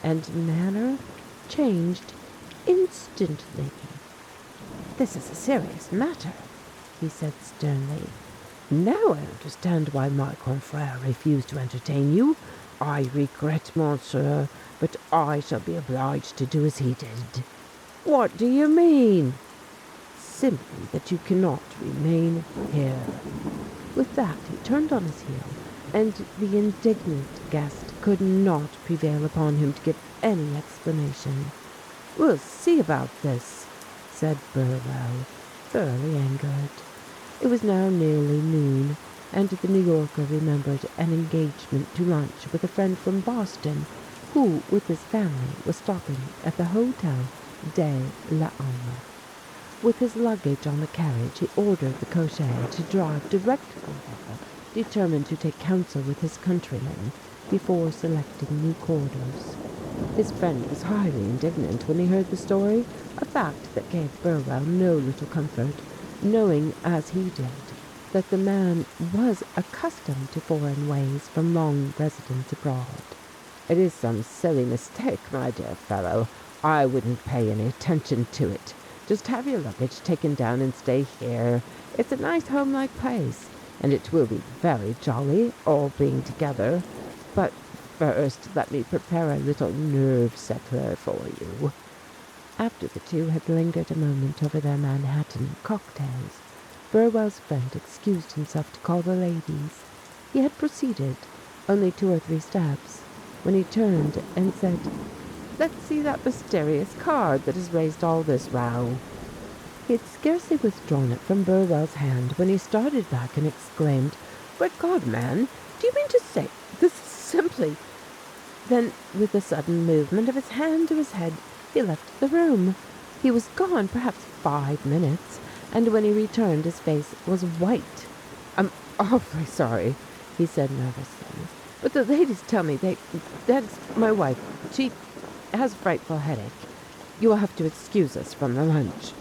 and manner changed instantly. "This is a serious matter," he said sternly. "Now I understand why my confrère refused to entertain you. I regret, monsieur, but I shall be obliged to do as he did." "What do you mean?" "Simply that you cannot remain here." With that he turned on his heel, and the indignant guest could not prevail upon him to give any explanation. "We'll see about this," said Burwell, thoroughly angered. It was now nearly noon, and the New Yorker remembered an engagement to lunch with a friend from Boston, who, with his family, was stopping at the Hotel de la Alma. With his luggage on the carriage, he ordered the cocher to drive direct from there, determined to take counsel with his countrymen before selecting new quarters. His friend was highly indignant when he heard the story, a fact that gave Burwell no little comfort, knowing, as he did, that the man was accustomed to foreign ways from long residence abroad. "It is some silly mistake, my dear fellow. I wouldn't pay any attention to it. Just have your luggage taken down and stay here. It's a nice home-like place, and it will be very jolly, all being together. But first, let me prepare a little nerve settler for you." After the two had lingered a moment over their Manhattan cocktails, Burwell's friend excused himself to call the ladies. He had proceeded only 2 or 3 steps when he turned and said, "Let's see that mysterious card that has raised all this row." He had scarcely withdrawn it from Burwell's hand when he started back and exclaimed, "Good God, man, do you mean to say this is simply—" Then, with a sudden movement of his hand to his head, he left the room. He was gone perhaps 5 minutes, and when he returned his face was white. "I'm awfully sorry," he said nervously, "but the ladies tell me that's my wife. She has a frightful headache. You will have to excuse us from the lunch."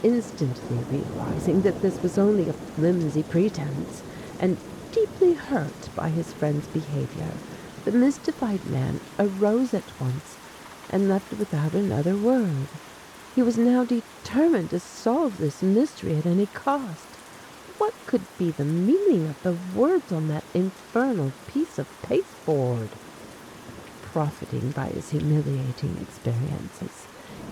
Instantly realizing that this was only a flimsy pretense, and deeply hurt by his friend's behavior, the mystified man arose at once and left without another word. He was now determined to solve this mystery at any cost. What could be the meaning of the words on that infernal piece of pasteboard? Profiting by his humiliating experiences,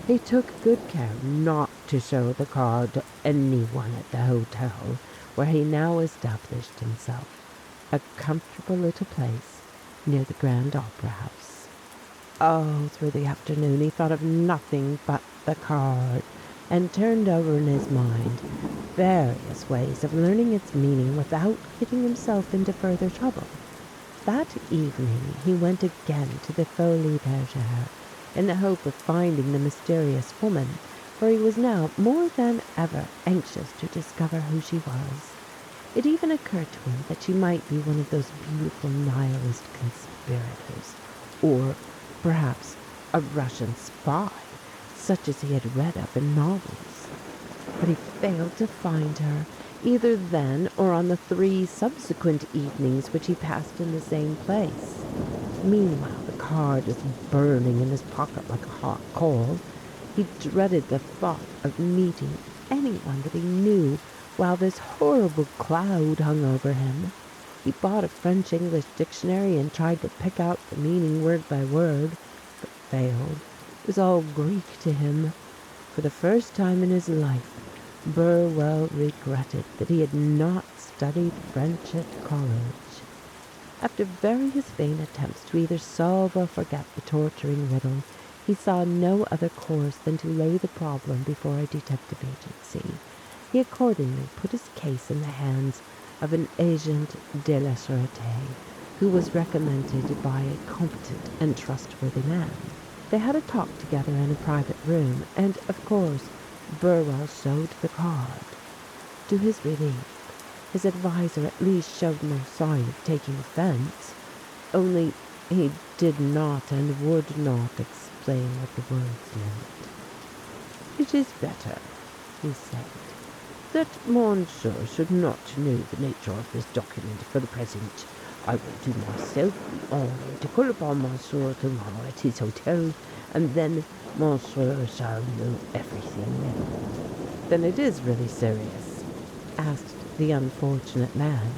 he took good care not to show the card to anyone at the hotel where he now established himself, a comfortable little place near the Grand Opera House. All through the afternoon he thought of nothing but the card, and turned over in his mind various ways of learning its meaning without getting himself into further trouble. That evening he went again to the Folies Bergère in the hope of finding the mysterious woman, for he was now more than ever anxious to discover who she was. It even occurred to him that she might be one of those beautiful nihilist conspirators, or perhaps a Russian spy, such as he had read of in novels. But he failed to find her, either then or on the 3 subsequent evenings which he passed in the same place. Meanwhile, the card was burning in his pocket like a hot coal. He dreaded the thought of meeting anyone that he knew while this horrible cloud hung over him. He bought a French-English dictionary and tried to pick out the meaning word by word, but failed. It was all Greek to him. For the first time in his life, Burwell regretted that he had not studied French at college. After various vain attempts to either solve or forget the torturing riddle, he saw no other course than to lay the problem before a detective agency. He accordingly put his case in the hands of an agent de la sûreté, who was recommended by a competent and trustworthy man. They had a talk together in a private room, and, of course, Burwell showed the card. To his relief, his adviser at least showed no sign of taking offense, only he did not and would not explain what the words meant. "It is better," he said, "that Monsieur should not know the nature of this document for the present. I will do myself the honour to call upon Monsieur tomorrow at his hotel, and then Monsieur shall know everything." "Then it is really serious?" asked the unfortunate man.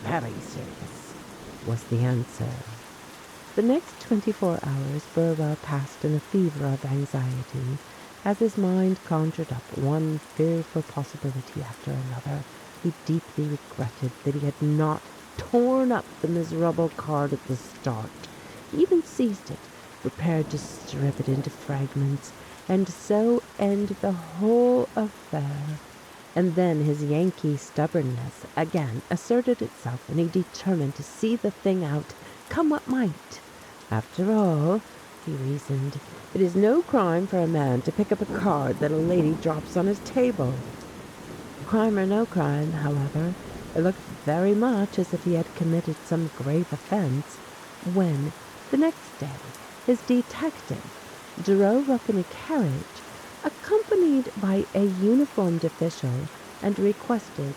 "Very serious," was the answer. The next 24 hours Burwell passed in a fever of anxiety, as his mind conjured up one fearful possibility after another. He deeply regretted that he had not torn up the miserable card at the start. He even seized it, prepared to strip it into fragments, and so end the whole affair. And then his Yankee stubbornness again asserted itself, and he determined to see the thing out, come what might. After all, he reasoned, it is no crime for a man to pick up a card that a lady drops on his table. Crime or no crime, however, it looked very much as if he had committed some grave offense, when, the next day, his detective drove up in a carriage, accompanied by a uniformed official, and requested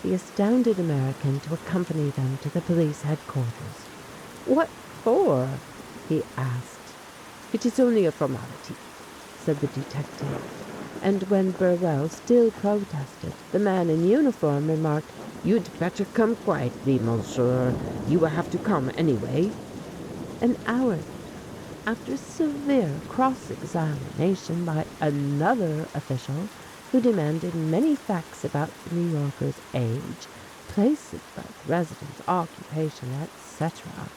the astounded American to accompany them to the police headquarters. "What for?" he asked. "It is only a formality," said the detective. And when Burwell still protested, the man in uniform remarked, "You'd better come quietly, monsieur. You will have to come anyway." An hour after severe cross-examination by another official, who demanded many facts about the New Yorker's age, place of birth, residence, occupation, etc.,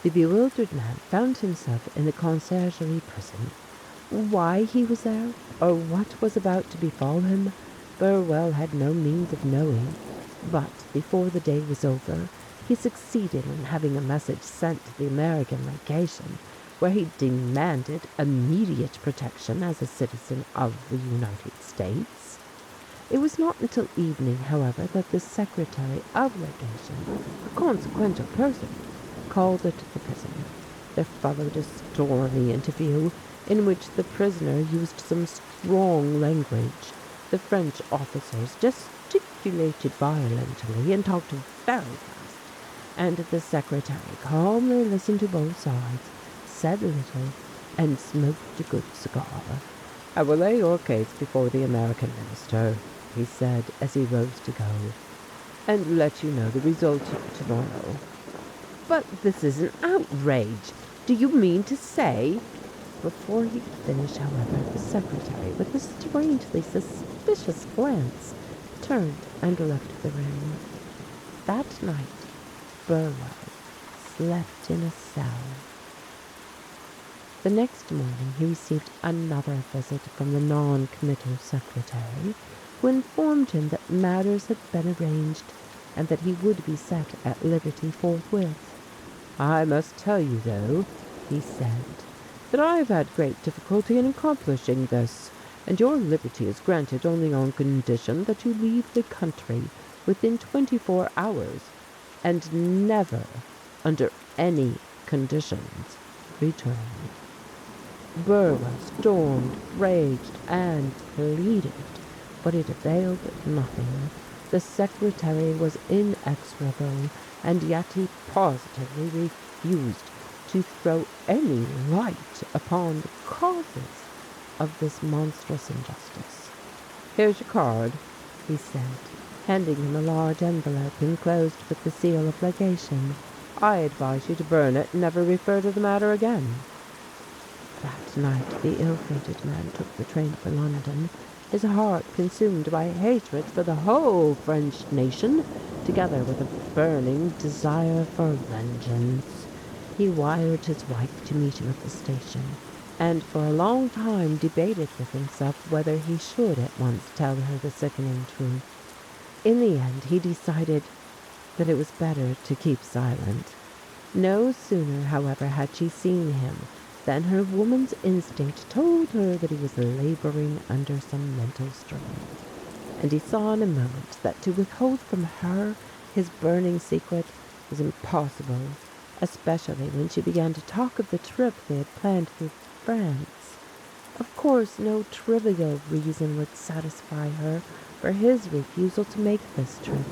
the bewildered man found himself in the conciergerie prison. Why he was there, or what was about to befall him, Burwell had no means of knowing, but before the day was over, he succeeded in having a message sent to the American legation, where he demanded immediate protection as a citizen of the United States. It was not until evening, however, that the Secretary of Legation, a consequential person, called at the prison. There followed a stormy interview, in which the prisoner used some strong language. The French officers gesticulated violently and talked very fast, and the secretary calmly listened to both sides, said little, and smoked a good cigar. "I will lay your case before the American minister," he said as he rose to go, "and let you know the result tomorrow." "But this is an outrage. Do you mean to say—" Before he could finish, however, the secretary, with a strangely suspicious glance, turned and left the room. That night, Burwell slept in a cell. The next morning he received another visit from the non-committal secretary, who informed him that matters had been arranged, and that he would be set at liberty forthwith. "I must tell you, though," he said, "that I have had great difficulty in accomplishing this, and your liberty is granted only on condition that you leave the country within 24 hours, and never, under any conditions, return." Burwell stormed, raged, and pleaded, but it availed nothing. The secretary was inexorable, and yet he positively refused to throw any light upon the causes of this monstrous injustice. "Here's your card," he said, handing him a large envelope enclosed with the seal of legation. "I advise you to burn it and never refer to the matter again." that night the ill-fated man took the train for London, his heart consumed by hatred for the whole French nation, together with a burning desire for vengeance. He wired his wife to meet him at the station, and for a long time debated with himself whether he should at once tell her the sickening truth. In the end, he decided that it was better to keep silent. No sooner, however, had she seen him than her woman's instinct told her that he was laboring under some mental strain. And he saw in a moment that to withhold from her his burning secret was impossible, especially when she began to talk of the trip they had planned through France. Of course, no trivial reason would satisfy her for his refusal to make this trip,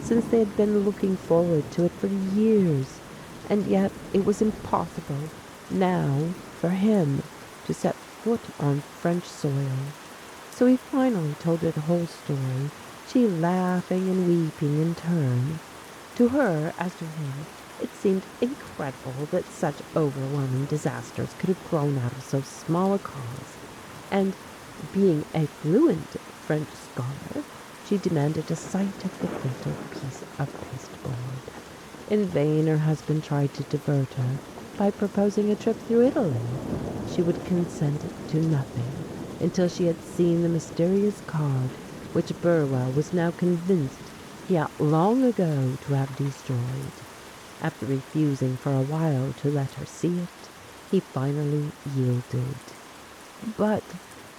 since they had been looking forward to it for years, and yet it was impossible now for him to set foot on French soil. So he finally told her the whole story, she laughing and weeping in turn. To her, as to him, it seemed incredible that such overwhelming disasters could have grown out of so small a cause, and being a fluent French scholar, she demanded a sight of the fatal piece of pasteboard. In vain her husband tried to divert her by proposing a trip through Italy. She would consent to nothing until she had seen the mysterious card which Burwell was now convinced he ought long ago to have destroyed. After refusing for a while to let her see it, he finally yielded. But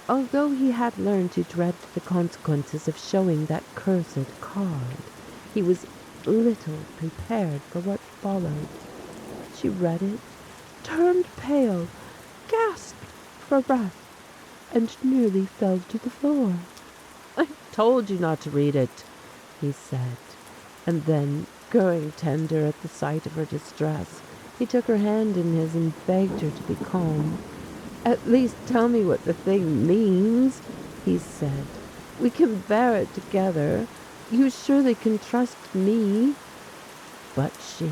although he had learned to dread the consequences of showing that cursed card, he was little prepared for what followed. She read it, turned pale, gasped for breath, and nearly fell to the floor. "I told you not to read it," he said, and then, growing tender at the sight of her distress, he took her hand in his and begged her to be calm. "At least tell me what the thing means," he said. "We can bear it together. You surely can trust me." But she,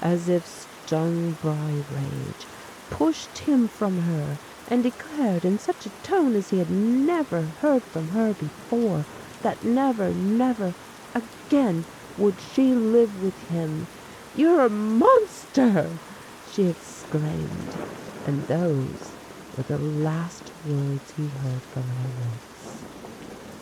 as if stung by rage, pushed him from her and declared in such a tone as he had never heard from her before that never, never again would she live with him. "You're a monster!" she exclaimed, and those were the last words he heard from her lips.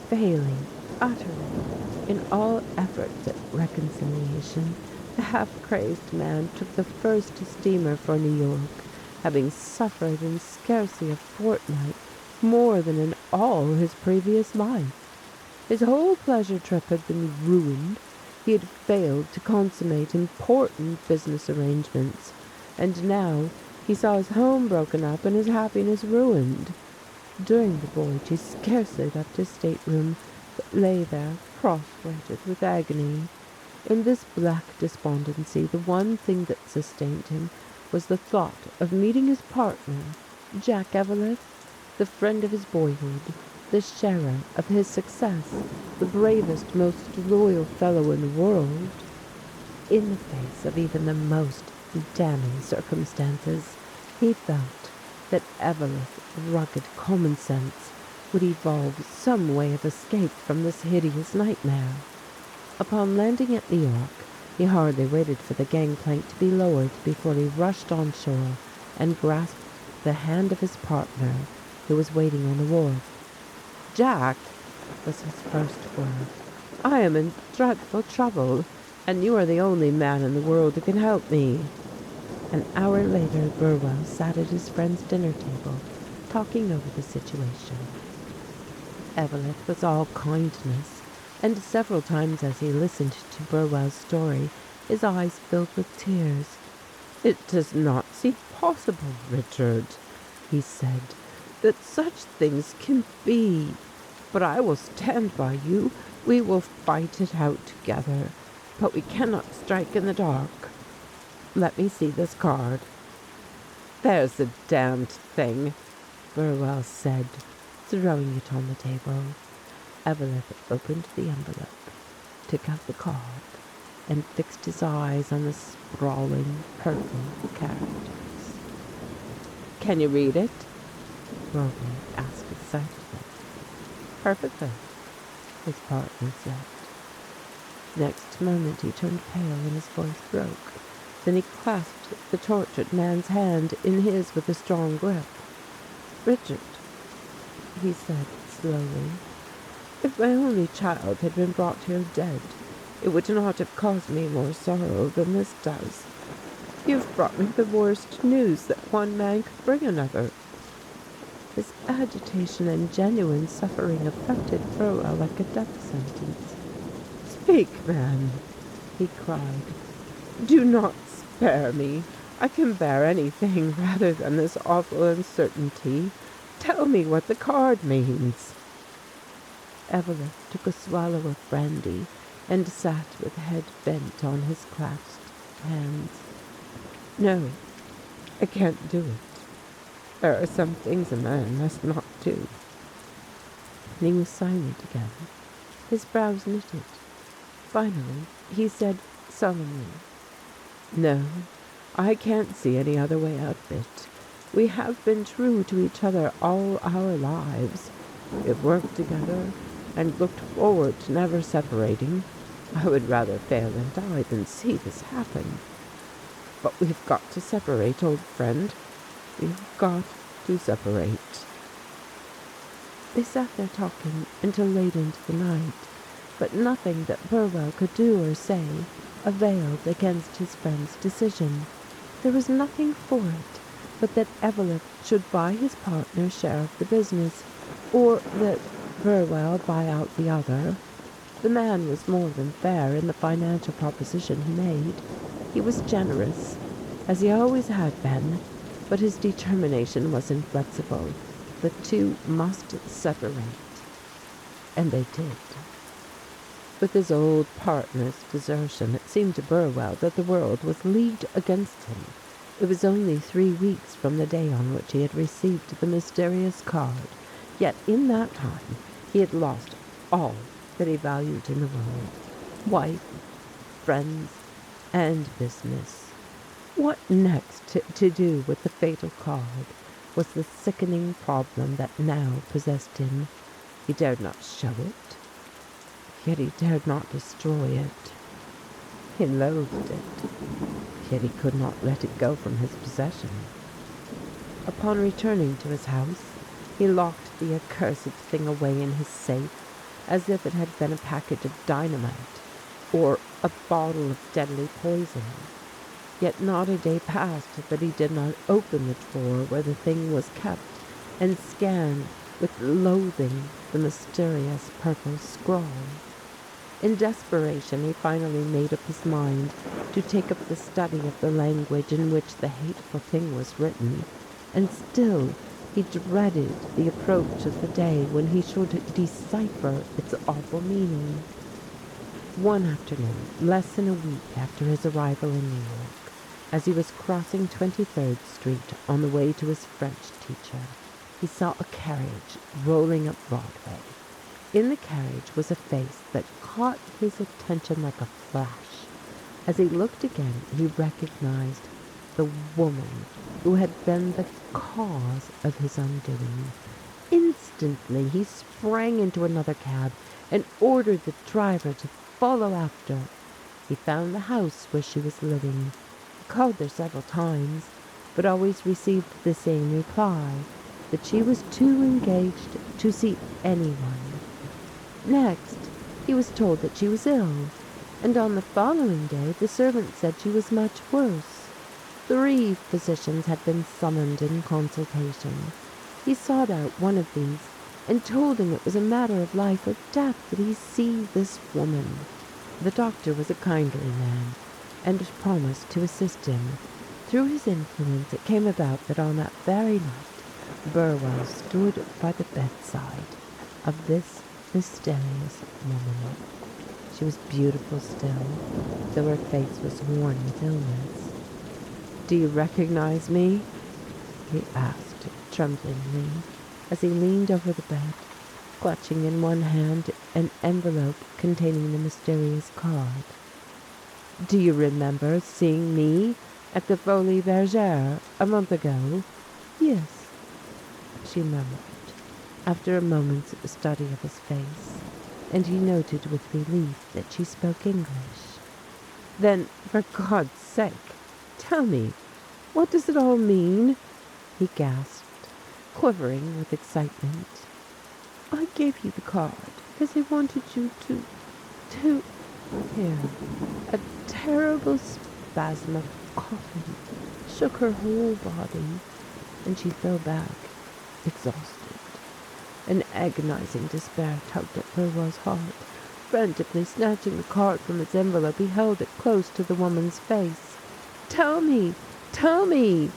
Failing utterly in all efforts at reconciliation, the half-crazed man took the first steamer for New York, having suffered in scarcely a fortnight more than in all his previous life. His whole pleasure trip had been ruined. He had failed to consummate important business arrangements, and now he saw his home broken up and his happiness ruined. During the voyage he scarcely left his stateroom, but lay there prostrated with agony. In this black despondency the one thing that sustained him was the thought of meeting his partner, Jack Eveleth, the friend of his boyhood, the sharer of his success, the bravest, most loyal fellow in the world. In the face of even the most damning circumstances, he felt that Eveleth's rugged common sense would evolve some way of escape from this hideous nightmare. Upon landing at New York, he hardly waited for the gangplank to be lowered before he rushed on shore and grasped the hand of his partner, who was waiting on the wharf. "Jack," was his first word, "I am in dreadful trouble, and you are the only man in the world who can help me." An hour later, Burwell sat at his friend's dinner table, talking over the situation. Eveleth was all kindness, and several times as he listened to Burwell's story, his eyes filled with tears. "It does not seem possible, Richard," he said, "that such things can be. But I will stand by you. We will fight it out together. But we cannot strike in the dark. Let me see this card." "There's the damned thing," Burwell said, throwing it on the table. Eveleth opened the envelope, took out the card, and fixed his eyes on the sprawling purple characters. Can you read it? Rowan asked excitedly. Perfectly, his partner said. Next moment he turned pale and his voice broke. Then he clasped the tortured man's hand in his with a strong grip. Richard, he said slowly, if my only child had been brought here dead, it would not have caused me more sorrow than this does. You've brought me the worst news that one man could bring another. His agitation and genuine suffering affected Burwell like a death sentence. Speak, man, he cried. Do not spare me. I can bear anything rather than this awful uncertainty. Tell me what the card means. Evelyn took a swallow of brandy and sat with head bent on his clasped hands. No, I can't do it. There are some things a man must not do. And he was silent again, his brows knitted. Finally, he said solemnly, No, I can't see any other way out of it. We have been true to each other all our lives. We have worked together and looked forward to never separating. I would rather fail and die than see this happen. But we've got to separate, old friend. We've got to separate. They sat there talking until late into the night, but nothing that Burwell could do or say availed against his friend's decision. There was nothing for it but that Evelyn should buy his partner's share of the business, or that Burwell buy out the other. The man was more than fair in the financial proposition he made. He was generous, as he always had been, but his determination was inflexible. The two must separate. And they did. With his old partner's desertion, it seemed to Burwell that the world was leagued against him. It was only 3 weeks from the day on which he had received the mysterious card, yet in that time he had lost all that he valued in the world: wife, friends, and business. What next to do with the fatal card was the sickening problem that now possessed him. He dared not show it, yet he dared not destroy it. He loathed it, yet he could not let it go from his possession. Upon returning to his house, he locked the accursed thing away in his safe, as if it had been a package of dynamite or a bottle of deadly poison. Yet not a day passed that he did not open the drawer where the thing was kept and scan with loathing the mysterious purple scrawl. In desperation, he finally made up his mind to take up the study of the language in which the hateful thing was written, and still he dreaded the approach of the day when he should decipher its awful meaning. One afternoon, less than a week after his arrival in New York, as he was crossing 23rd Street on the way to his French teacher, he saw a carriage rolling up Broadway. In the carriage was a face that caught his attention like a flash. As he looked again, he recognized the woman who had been the cause of his undoing. Instantly, he sprang into another cab and ordered the driver to follow after. He found the house where she was living. He called there several times, but always received the same reply, that she was too engaged to see anyone. Next, he was told that she was ill, and on the following day the servant said she was much worse. 3 physicians had been summoned in consultation. He sought out one of these and told him it was a matter of life or death that he see this woman. The doctor was a kindly man, and promised to assist him. Through his influence it came about that on that very night Burwell stood by the bedside of this mysterious woman. She was beautiful still, though her face was worn with illness. "Do you recognize me?" he asked tremblingly, as he leaned over the bed, clutching in one hand an envelope containing the mysterious card. "Do you remember seeing me at the Folies Bergère a month ago?" curious," she murmured, after a moment's study of his face, and he noted with relief that she spoke English. "Then, for God's sake, tell me, what does it all mean?" he gasped, quivering with excitement. "I gave you the card because I wanted you to... Here, a terrible spasm of coughing shook her whole body, and she fell back, exhausted. An agonizing despair tugged at Burwell's heart. Frantically snatching the card from its envelope, he held it close to the woman's face. "Tell me! Tell me!"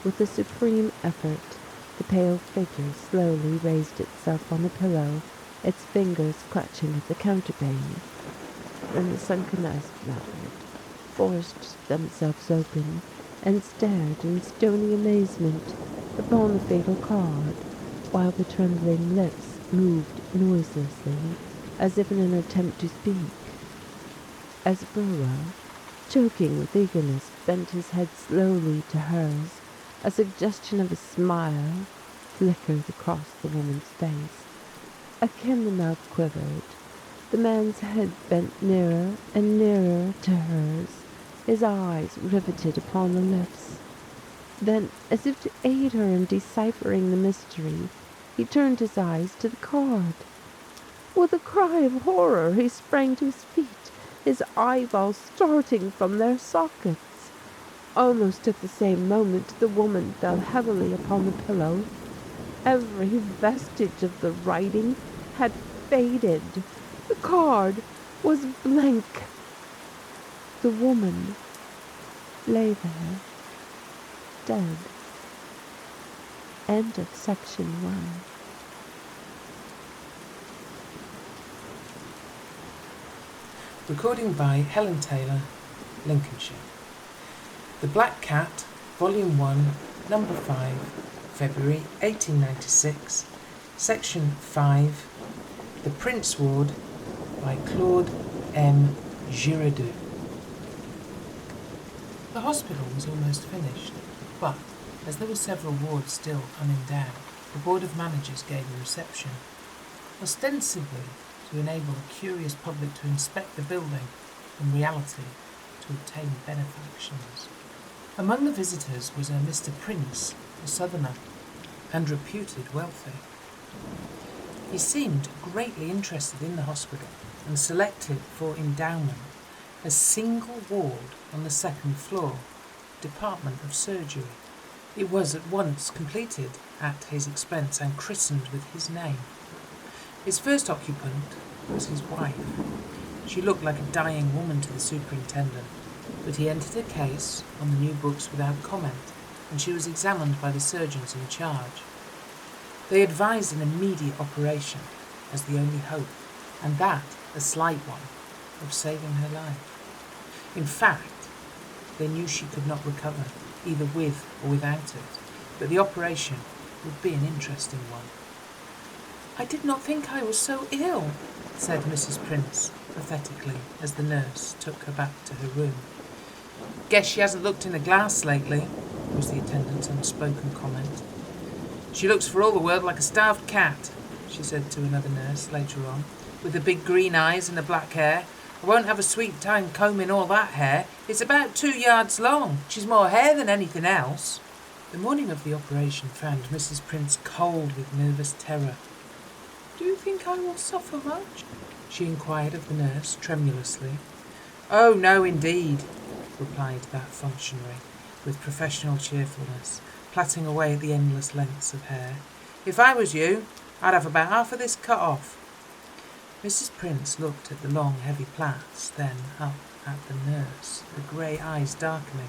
With a supreme effort, the pale figure slowly raised itself on the pillow, its fingers clutching at the counterpane. Then the sunken eyes fluttered, forced themselves open, and stared in stony amazement upon the fatal card, while the trembling lips moved noiselessly, as if in an attempt to speak. As Burwell, choking with eagerness, bent his head slowly to hers, a suggestion of a smile flickered across the woman's face. Again the mouth quivered. The man's head bent nearer and nearer to hers, his eyes riveted upon the lips. Then, as if to aid her in deciphering the mystery, he turned his eyes to the card. With a cry of horror, he sprang to his feet, his eyeballs starting from their sockets. Almost at the same moment, the woman fell heavily upon the pillow. Every vestige of the writing had faded. The card was blank. The woman lay there, dead. End of section 1. Recording by Helen Taylor, Lincolnshire. The Black Cat, Volume 1, Number 5, February 1896, Section 5, The Prince Ward, by Claude M. Giraudoux. The hospital was almost finished, but as there were several wards still unendowed, the Board of Managers gave a reception, ostensibly to enable the curious public to inspect the building, in reality to obtain benefactions. Among the visitors was a Mr. Prince, a southerner, and reputed wealthy. He seemed greatly interested in the hospital and selected for endowment a single ward on the second floor, Department of Surgery. It was at once completed at his expense and christened with his name. His first occupant was his wife. She looked like a dying woman to the superintendent, but he entered her case on the new books without comment, and she was examined by the surgeons in charge. They advised an immediate operation as the only hope, and that a slight one, of saving her life. In fact, they knew she could not recover, either with or without it, but the operation would be an interesting one. "I did not think I was so ill," said Mrs. Prince pathetically as the nurse took her back to her room. "Guess she hasn't looked in the glass lately," was the attendant's unspoken comment. "She looks for all the world like a starved cat," she said to another nurse later on, "with the big green eyes and the black hair. I won't have a sweet time combing all that hair. It's about 2 yards long. She's more hair than anything else." The morning of the operation found Mrs. Prince cold with nervous terror. "Do you think I will suffer much?" she inquired of the nurse tremulously. "Oh, no, indeed," replied that functionary, with professional cheerfulness, plaiting away at the endless lengths of hair. "If I was you, I'd have about half of this cut off." Mrs. Prince looked at the long, heavy plaits, then up at the nurse, the grey eyes darkening.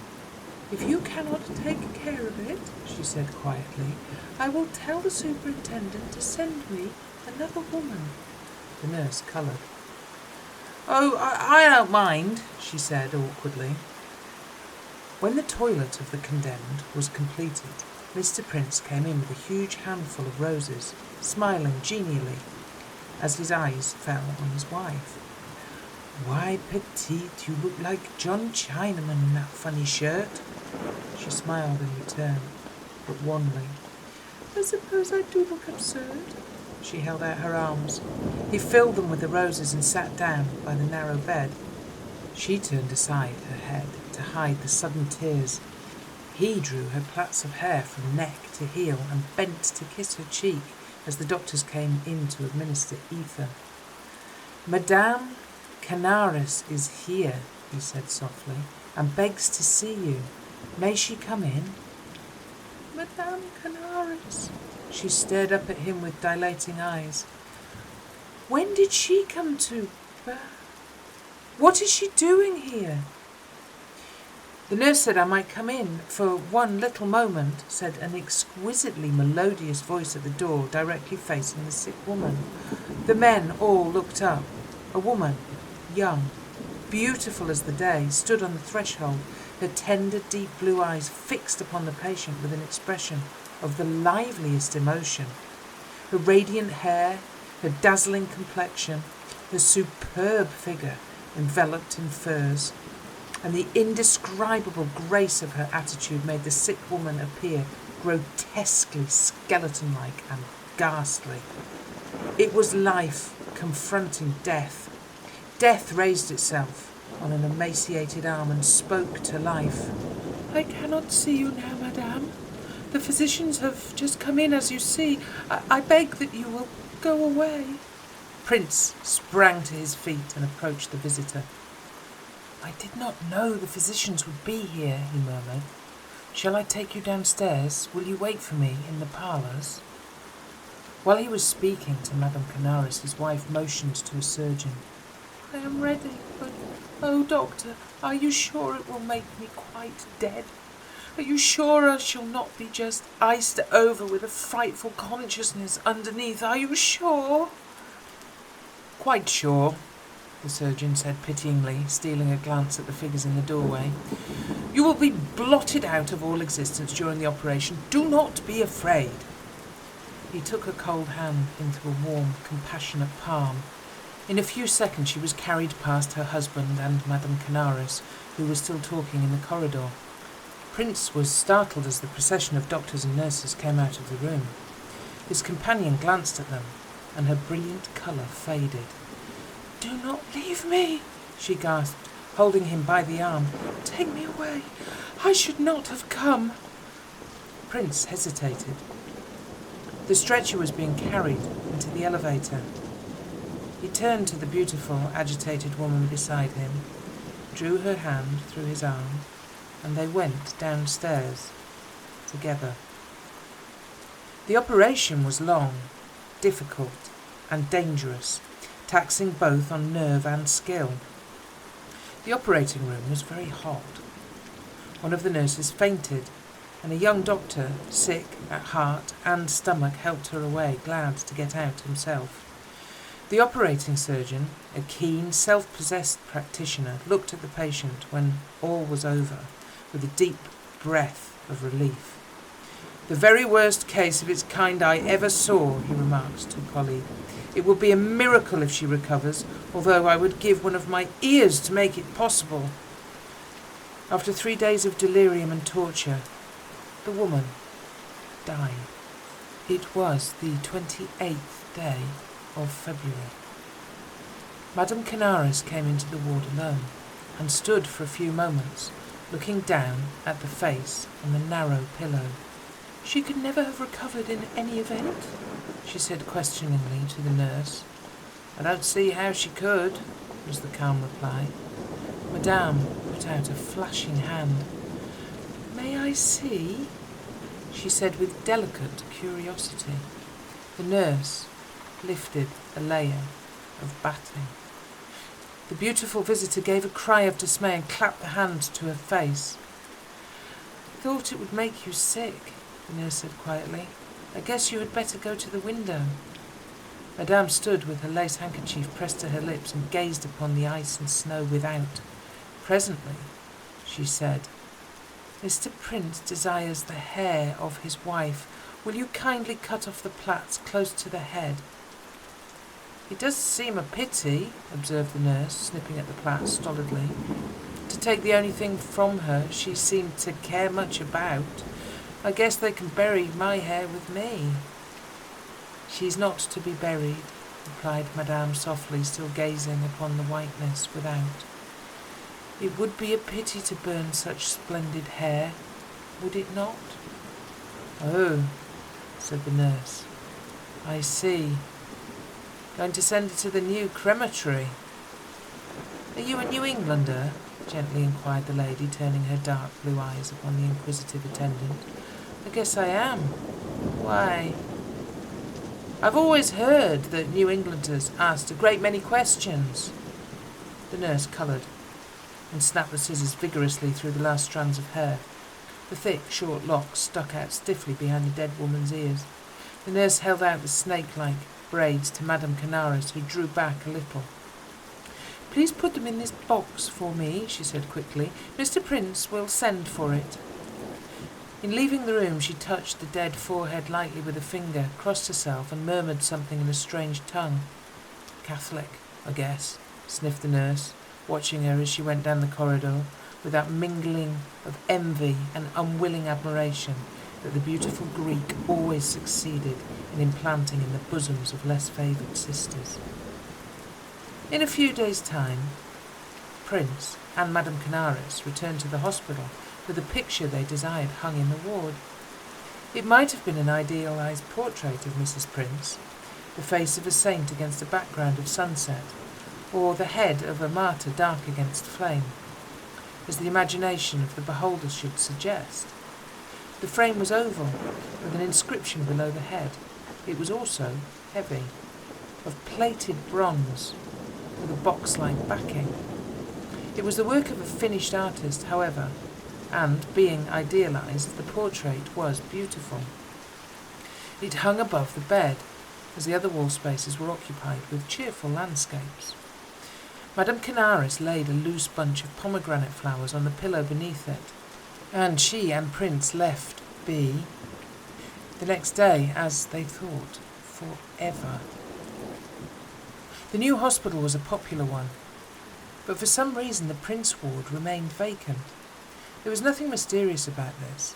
"If you cannot take care of it," she said quietly, "I will tell the superintendent to send me another woman." The nurse coloured. "Oh, I don't mind," she said awkwardly. When the toilet of the condemned was completed, Mr. Prince came in with a huge handful of roses, smiling genially, as his eyes fell on his wife. "Why, petite, you look like John Chinaman in that funny shirt." She smiled in return. but wanly. I suppose I do look absurd. She held out her arms. He filled them with the roses and sat down by the narrow bed. She turned aside her head to hide the sudden tears. He drew her plaits of hair from neck to heel and bent to kiss her cheek as the doctors came in to administer ether. Madame Canaris is here, he said softly, and begs to see you. May she come in? Madame Canaris. She stared up at him with dilating eyes. When did she come to? What is she doing here? The nurse said I might come in for one little moment, said an exquisitely melodious voice at the door directly facing the sick woman. The men all looked up. A woman, young, beautiful as the day, stood on the threshold, her tender, deep blue eyes fixed upon the patient with an expression of the liveliest emotion. Her radiant hair, her dazzling complexion, her superb figure enveloped in furs, and the indescribable grace of her attitude made the sick woman appear grotesquely skeleton-like and ghastly. It was life confronting death. Death raised itself on an emaciated arm and spoke to life. I cannot see you now, madame. The physicians have just come in, as you see. I beg that you will go away. Prince sprang to his feet and approached the visitor. I did not know the physicians would be here, he murmured. Shall I take you downstairs? Will you wait for me in the parlours? While he was speaking to Madame Canaris, his wife motioned to a surgeon. I am ready, but, oh, doctor, are you sure it will make me quite dead? Are you sure I shall not be just iced over with a frightful consciousness underneath? Are you sure? Quite sure, the surgeon said pityingly, stealing a glance at the figures in the doorway. You will be blotted out of all existence during the operation. Do not be afraid. He took her cold hand into a warm, compassionate palm. In a few seconds she was carried past her husband and Madame Canaris, who was still talking in the corridor. Prince was startled as the procession of doctors and nurses came out of the room. His companion glanced at them, and her brilliant colour faded. Do not leave me, she gasped, holding him by the arm. Take me away. I should not have come. Prince hesitated. The stretcher was being carried into the elevator. He turned to the beautiful, agitated woman beside him, drew her hand through his arm, and they went downstairs together. The operation was long, difficult, and dangerous, taxing both on nerve and skill. The operating room was very hot. One of the nurses fainted, and a young doctor, sick at heart and stomach, helped her away, glad to get out himself. The operating surgeon, a keen, self-possessed practitioner, looked at the patient when all was over with a deep breath of relief. The very worst case of its kind I ever saw, he remarked to a colleague. It will be a miracle if she recovers, although I would give one of my ears to make it possible. After 3 days of delirium and torture, the woman died. It was the 28th day of February. Madame Canaris came into the ward alone and stood for a few moments, looking down at the face on the narrow pillow. She could never have recovered in any event, she said questioningly to the nurse. I don't see how she could, was the calm reply. Madame put out a flashing hand. May I see? She said with delicate curiosity. The nurse lifted a layer of batting. The beautiful visitor gave a cry of dismay and clapped the hand to her face. I thought it would make you sick, the nurse said quietly. I guess you had better go to the window. Madame stood with her lace handkerchief pressed to her lips and gazed upon the ice and snow without. Presently, she said, Mr. Prince desires the hair of his wife. Will you kindly cut off the plaits close to the head? It does seem a pity, observed the nurse, snipping at the plaits stolidly, to take the only thing from her she seemed to care much about. I guess they can bury my hair with me." "She's not to be buried," replied Madame softly, still gazing upon the whiteness without. "It would be a pity to burn such splendid hair, would it not?" "Oh," said the nurse. "I see. Going to send it to the new crematory." "Are you a New Englander?" gently inquired the lady, turning her dark blue eyes upon the inquisitive attendant. "I guess I am. Why?" "I've always heard that New Englanders asked a great many questions." The nurse coloured and snapped the scissors vigorously through the last strands of hair. The thick, short locks stuck out stiffly behind the dead woman's ears. The nurse held out the snake-like braids to Madame Canaris, who drew back a little. "Please put them in this box for me," she said quickly. "Mr. Prince will send for it." In leaving the room, she touched the dead forehead lightly with a finger, crossed herself, and murmured something in a strange tongue. "Catholic, I guess," sniffed the nurse, watching her as she went down the corridor, with that mingling of envy and unwilling admiration that the beautiful Greek always succeeded in implanting in the bosoms of less favoured sisters. In a few days' time, Prince and Madame Canaris returned to the hospital with a picture they desired hung in the ward. It might have been an idealised portrait of Mrs. Prince, the face of a saint against a background of sunset, or the head of a martyr dark against flame, as the imagination of the beholder should suggest. The frame was oval, with an inscription below the head. It was also heavy, of plated bronze, with a box-like backing. It was the work of a finished artist, however, and, being idealised, the portrait was beautiful. It hung above the bed, as the other wall spaces were occupied with cheerful landscapes. Madame Canaris laid a loose bunch of pomegranate flowers on the pillow beneath it, and she and Prince left be, the next day, as they thought, forever. The new hospital was a popular one, but for some reason the Prince ward remained vacant. There was nothing mysterious about this.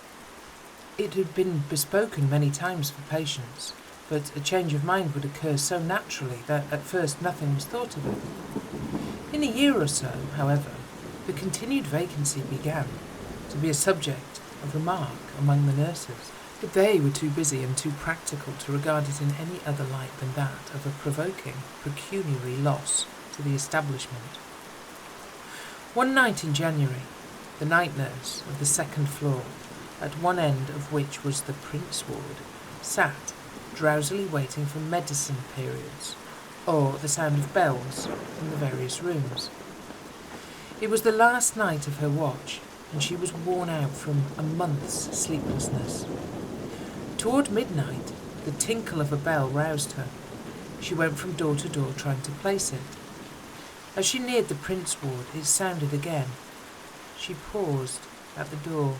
It had been bespoken many times for patients, but a change of mind would occur so naturally that at first nothing was thought of it. In a year or so, however, the continued vacancy began to be a subject of remark among the nurses, but they were too busy and too practical to regard it in any other light than that of a provoking pecuniary loss to the establishment. One night in January, the night nurse of the second floor, at one end of which was the Prince ward, sat drowsily waiting for medicine periods, or the sound of bells from the various rooms. It was the last night of her watch, and she was worn out from a month's sleeplessness. Toward midnight, the tinkle of a bell roused her. She went from door to door trying to place it. As she neared the Prince ward, it sounded again. She paused at the door.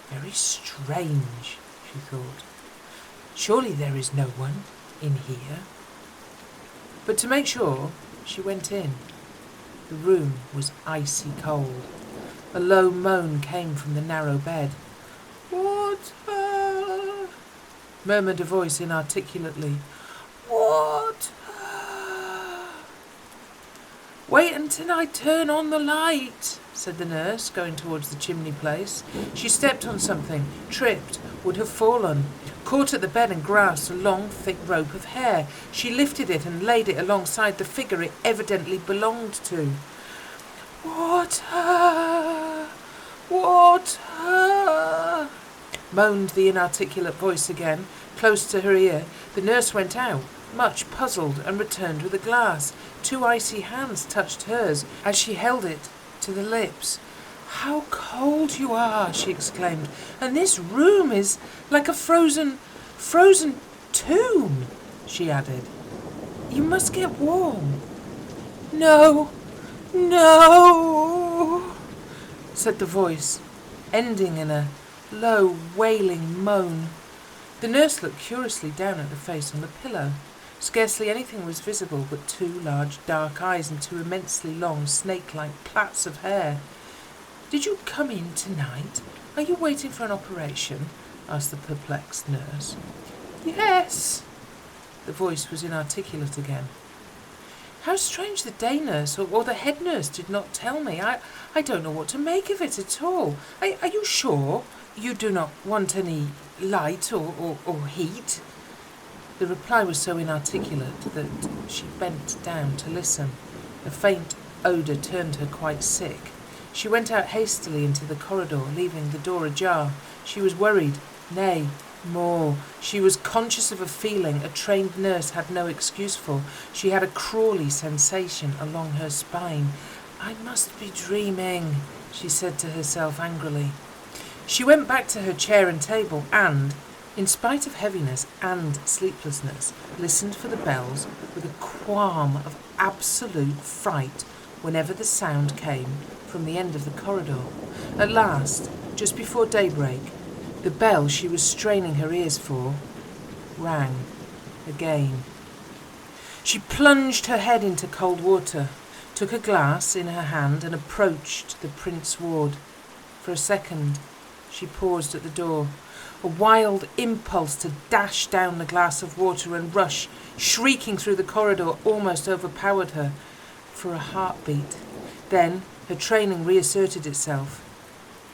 Very strange, she thought. Surely there is no one in here. But to make sure, she went in. The room was icy cold. A low moan came from the narrow bed. "Water!" murmured a voice inarticulately. "Water!" "Wait until I turn on the light," said the nurse, going towards the chimney place. She stepped on something, tripped, would have fallen, caught at the bed and grasped a long, thick rope of hair. She lifted it and laid it alongside the figure it evidently belonged to. "Water! Water!" moaned the inarticulate voice again, close to her ear. The nurse went out, much puzzled, and returned with a glass. Two icy hands touched hers as she held it to the lips. "How cold you are!" she exclaimed. "And this room is like a frozen tomb," she added. "You must get warm." "No, no," said the voice, ending in a low, wailing moan. The nurse looked curiously down at the face on the pillow. Scarcely anything was visible but two large dark eyes and two immensely long, snake-like plaits of hair. Did you come in tonight? Are you waiting for an operation? Asked the perplexed nurse. Yes. The voice was inarticulate again. How strange the day nurse or the head nurse did not tell me. I don't know what to make of it at all. Are you sure you do not want any light or heat? The reply was so inarticulate that she bent down to listen. A faint odour turned her quite sick. She went out hastily into the corridor, leaving the door ajar. She was worried, nay, more. She was conscious of a feeling a trained nurse had no excuse for. She had a crawly sensation along her spine. I must be dreaming, she said to herself angrily. She went back to her chair and table and, in spite of heaviness and sleeplessness, listened for the bells with a qualm of absolute fright whenever the sound came from the end of the corridor. At last, just before daybreak, the bell she was straining her ears for rang again. She plunged her head into cold water, took a glass in her hand and approached the Prince ward. For a second, she paused at the door. A wild impulse to dash down the glass of water and rush, shrieking through the corridor, almost overpowered her for a heartbeat. Then her training reasserted itself.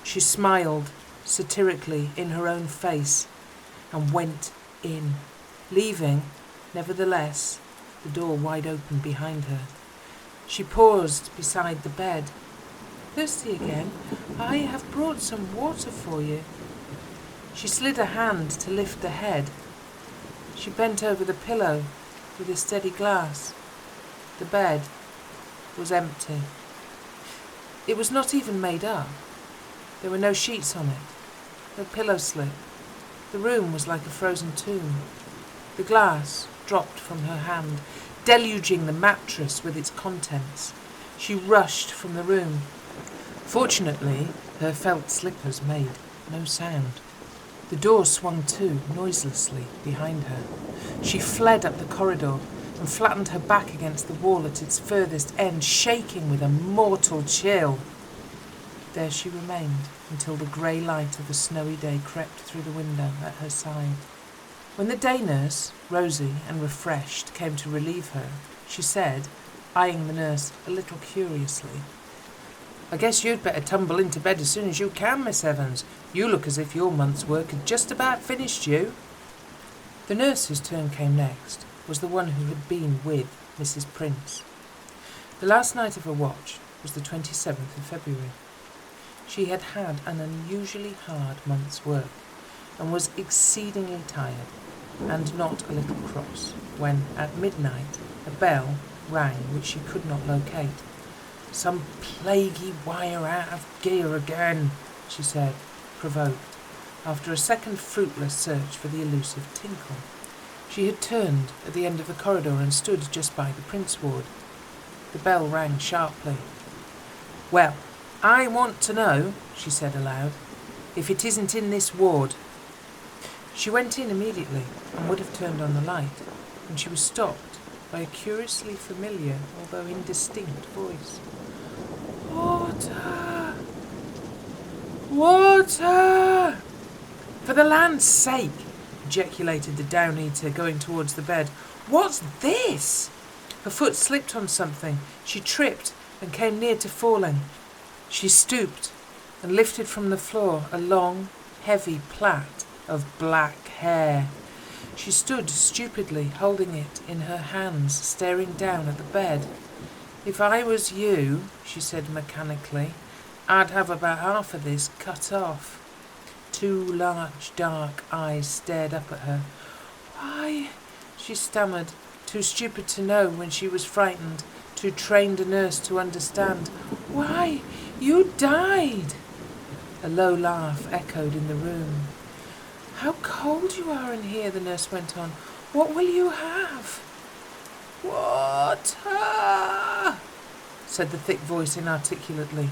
She smiled satirically in her own face and went in, leaving, nevertheless, the door wide open behind her. She paused beside the bed. Thirsty again? I have brought some water for you. She slid a hand to lift the head. She bent over the pillow with a steady glass. The bed was empty. It was not even made up. There were no sheets on it, no pillow slip. The room was like a frozen tomb. The glass dropped from her hand, deluging the mattress with its contents. She rushed from the room. Fortunately, her felt slippers made no sound. The door swung to noiselessly behind her. She fled up the corridor and flattened her back against the wall at its furthest end, shaking with a mortal chill. There she remained until the grey light of a snowy day crept through the window at her side. When the day nurse, rosy and refreshed, came to relieve her, she said, eyeing the nurse a little curiously, I guess you'd better tumble into bed as soon as you can, Miss Evans. You look as if your month's work had just about finished you. The nurse whose turn came next was the one who had been with Mrs. Prince. The last night of her watch was the 27th of February. She had had an unusually hard month's work and was exceedingly tired and not a little cross when, at midnight, a bell rang which she could not locate. Some plaguey wire out of gear again, she said, provoked, after a second fruitless search for the elusive tinkle. She had turned at the end of the corridor and stood just by the Prince ward. The bell rang sharply. Well, I want to know, she said aloud, if it isn't in this ward. She went in immediately and would have turned on the light when she was stopped by a curiously familiar, although indistinct, voice. Water! Water! For the land's sake! Ejaculated the Down-Eater, going towards the bed. What's this? Her foot slipped on something. She tripped and came near to falling. She stooped and lifted from the floor a long, heavy plait of black hair. She stood stupidly, holding it in her hands, staring down at the bed. If I was you, she said mechanically, I'd have about half of this cut off. Two large, dark eyes stared up at her. Why, she stammered, too stupid to know when she was frightened, too trained a nurse to understand. Why, you died! A low laugh echoed in the room. How cold you are in here, the nurse went on. What will you have? Water! Said the thick voice inarticulately.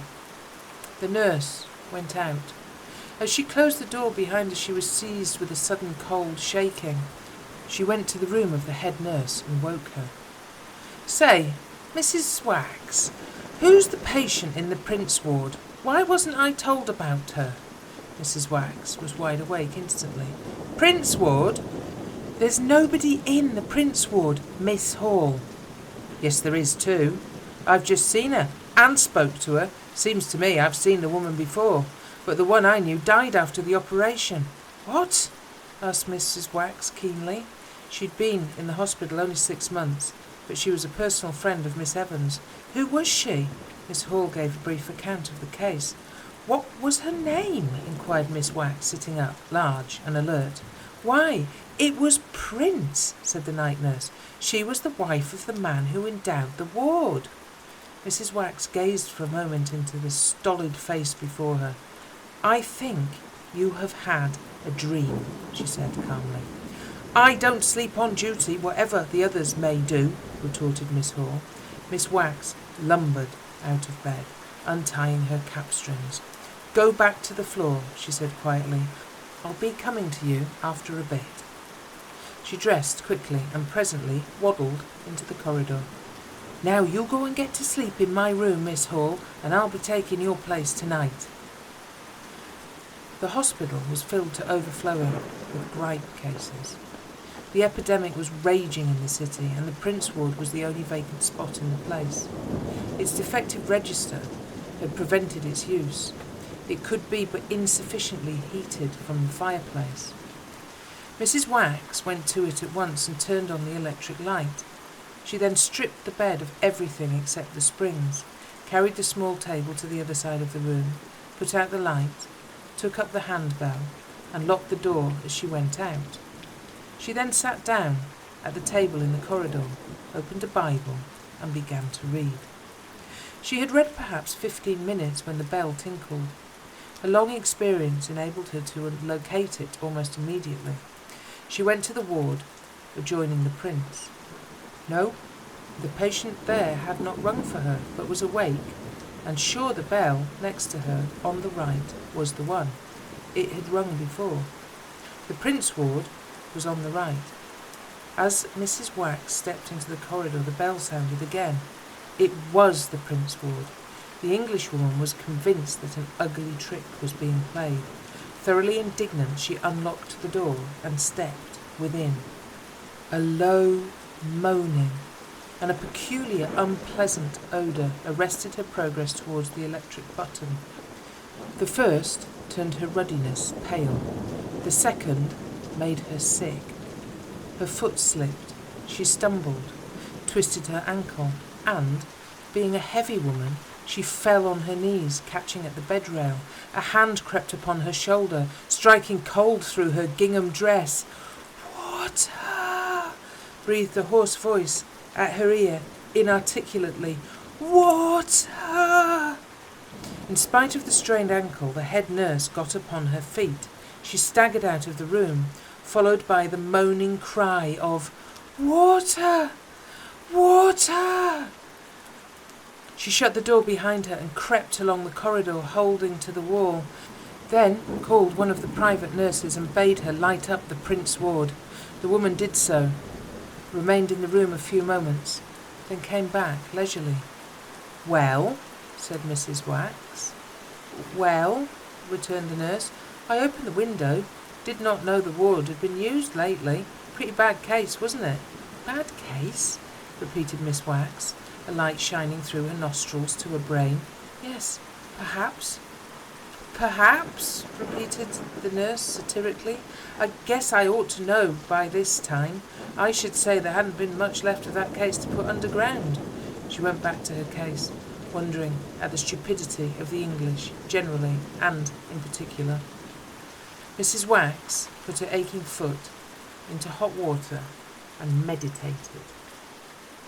The nurse went out. As she closed the door behind her, she was seized with a sudden cold shaking. She went to the room of the head nurse and woke her. Say, Mrs. Swags, who's the patient in the Prince ward? Why wasn't I told about her? Mrs. Wax was wide awake instantly. Prince Ward? There's nobody in the Prince Ward, Miss Hall. Yes, there is too. I've just seen her and spoke to her. Seems to me I've seen the woman before, but the one I knew died after the operation. What? Asked Mrs. Wax keenly. She'd been in the hospital only 6 months, but she was a personal friend of Miss Evans. Who was she? Miss Hall gave a brief account of the case. What was her name? Inquired Miss Wax, sitting up, large and alert. Why, it was Prince, said the night nurse. She was the wife of the man who endowed the ward. Mrs. Wax gazed for a moment into the stolid face before her. I think you have had a dream, she said calmly. I don't sleep on duty, whatever the others may do, retorted Miss Hall. Miss Wax lumbered out of bed, untying her cap strings. Go back to the floor, she said quietly. I'll be coming to you after a bit. She dressed quickly and presently waddled into the corridor. Now you go and get to sleep in my room, Miss Hall, and I'll be taking your place tonight. The hospital was filled to overflowing with gripe cases. The epidemic was raging in the city, and the Prince Ward was the only vacant spot in the place. Its defective register had prevented its use. It could be but insufficiently heated from the fireplace. Mrs. Wax went to it at once and turned on the electric light. She then stripped the bed of everything except the springs, carried the small table to the other side of the room, put out the light, took up the handbell, and locked the door as she went out. She then sat down at the table in the corridor, opened a Bible, and began to read. She had read perhaps 15 minutes when the bell tinkled. Her long experience enabled her to locate it almost immediately. She went to the ward adjoining the Prince. No, the patient there had not rung for her, but was awake, and sure the bell next to her on the right was the one. It had rung before. The Prince Ward was on the right. As Mrs. Wax stepped into the corridor, the bell sounded again. It was the Prince Ward. The Englishwoman was convinced that an ugly trick was being played. Thoroughly indignant, she unlocked the door and stepped within. A low moaning and a peculiar, unpleasant odour arrested her progress towards the electric button. The first turned her ruddiness pale. The second made her sick. Her foot slipped. She stumbled, twisted her ankle, and, being a heavy woman, she fell on her knees, catching at the bed rail. A hand crept upon her shoulder, striking cold through her gingham dress. Water! Breathed a hoarse voice at her ear, inarticulately. Water! In spite of the strained ankle, the head nurse got upon her feet. She staggered out of the room, followed by the moaning cry of, Water! Water! She shut the door behind her and crept along the corridor, holding to the wall. Then called one of the private nurses and bade her light up the Prince Ward. The woman did so, remained in the room a few moments, then came back leisurely. Well, said Mrs. Wax. Well, returned the nurse, I opened the window. Did not know the ward had been used lately. Pretty bad case, wasn't it? Bad case? Repeated Miss Wax, a light shining through her nostrils to her brain. Yes, perhaps. Perhaps, repeated the nurse satirically. I guess I ought to know by this time. I should say there hadn't been much left of that case to put underground. She went back to her case, wondering at the stupidity of the English generally and in particular. Mrs. Wax put her aching foot into hot water and meditated.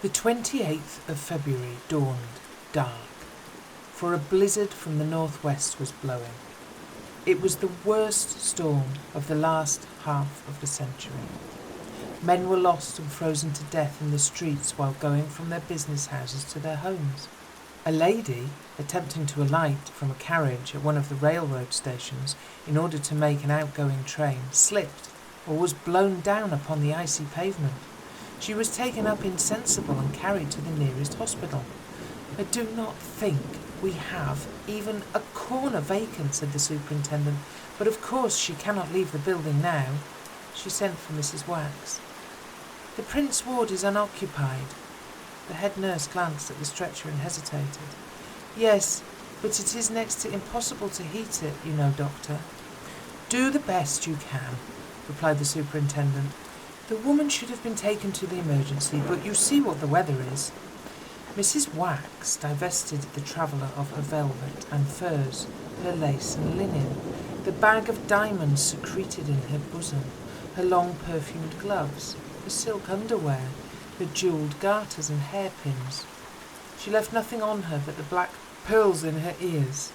The 28th of February dawned dark, for a blizzard from the northwest was blowing. It was the worst storm of the last half of the century. Men were lost and frozen to death in the streets while going from their business houses to their homes. A lady, attempting to alight from a carriage at one of the railroad stations in order to make an outgoing train, slipped or was blown down upon the icy pavement. She was taken up insensible and carried to the nearest hospital. I do not think We have even a corner vacant, said the superintendent, but of course she cannot leave the building now. She sent for Mrs. Wax. The Prince ward is unoccupied. The head nurse glanced at the stretcher and hesitated. Yes, but it is next to impossible to heat it, you know, Doctor. Do the best you can, replied the superintendent. The woman should have been taken to the emergency, but you see what the weather is. Mrs. Wax divested the traveller of her velvet and furs, her lace and linen, the bag of diamonds secreted in her bosom, her long perfumed gloves, her silk underwear, her jewelled garters and hairpins. She left nothing on her but the black pearls in her ears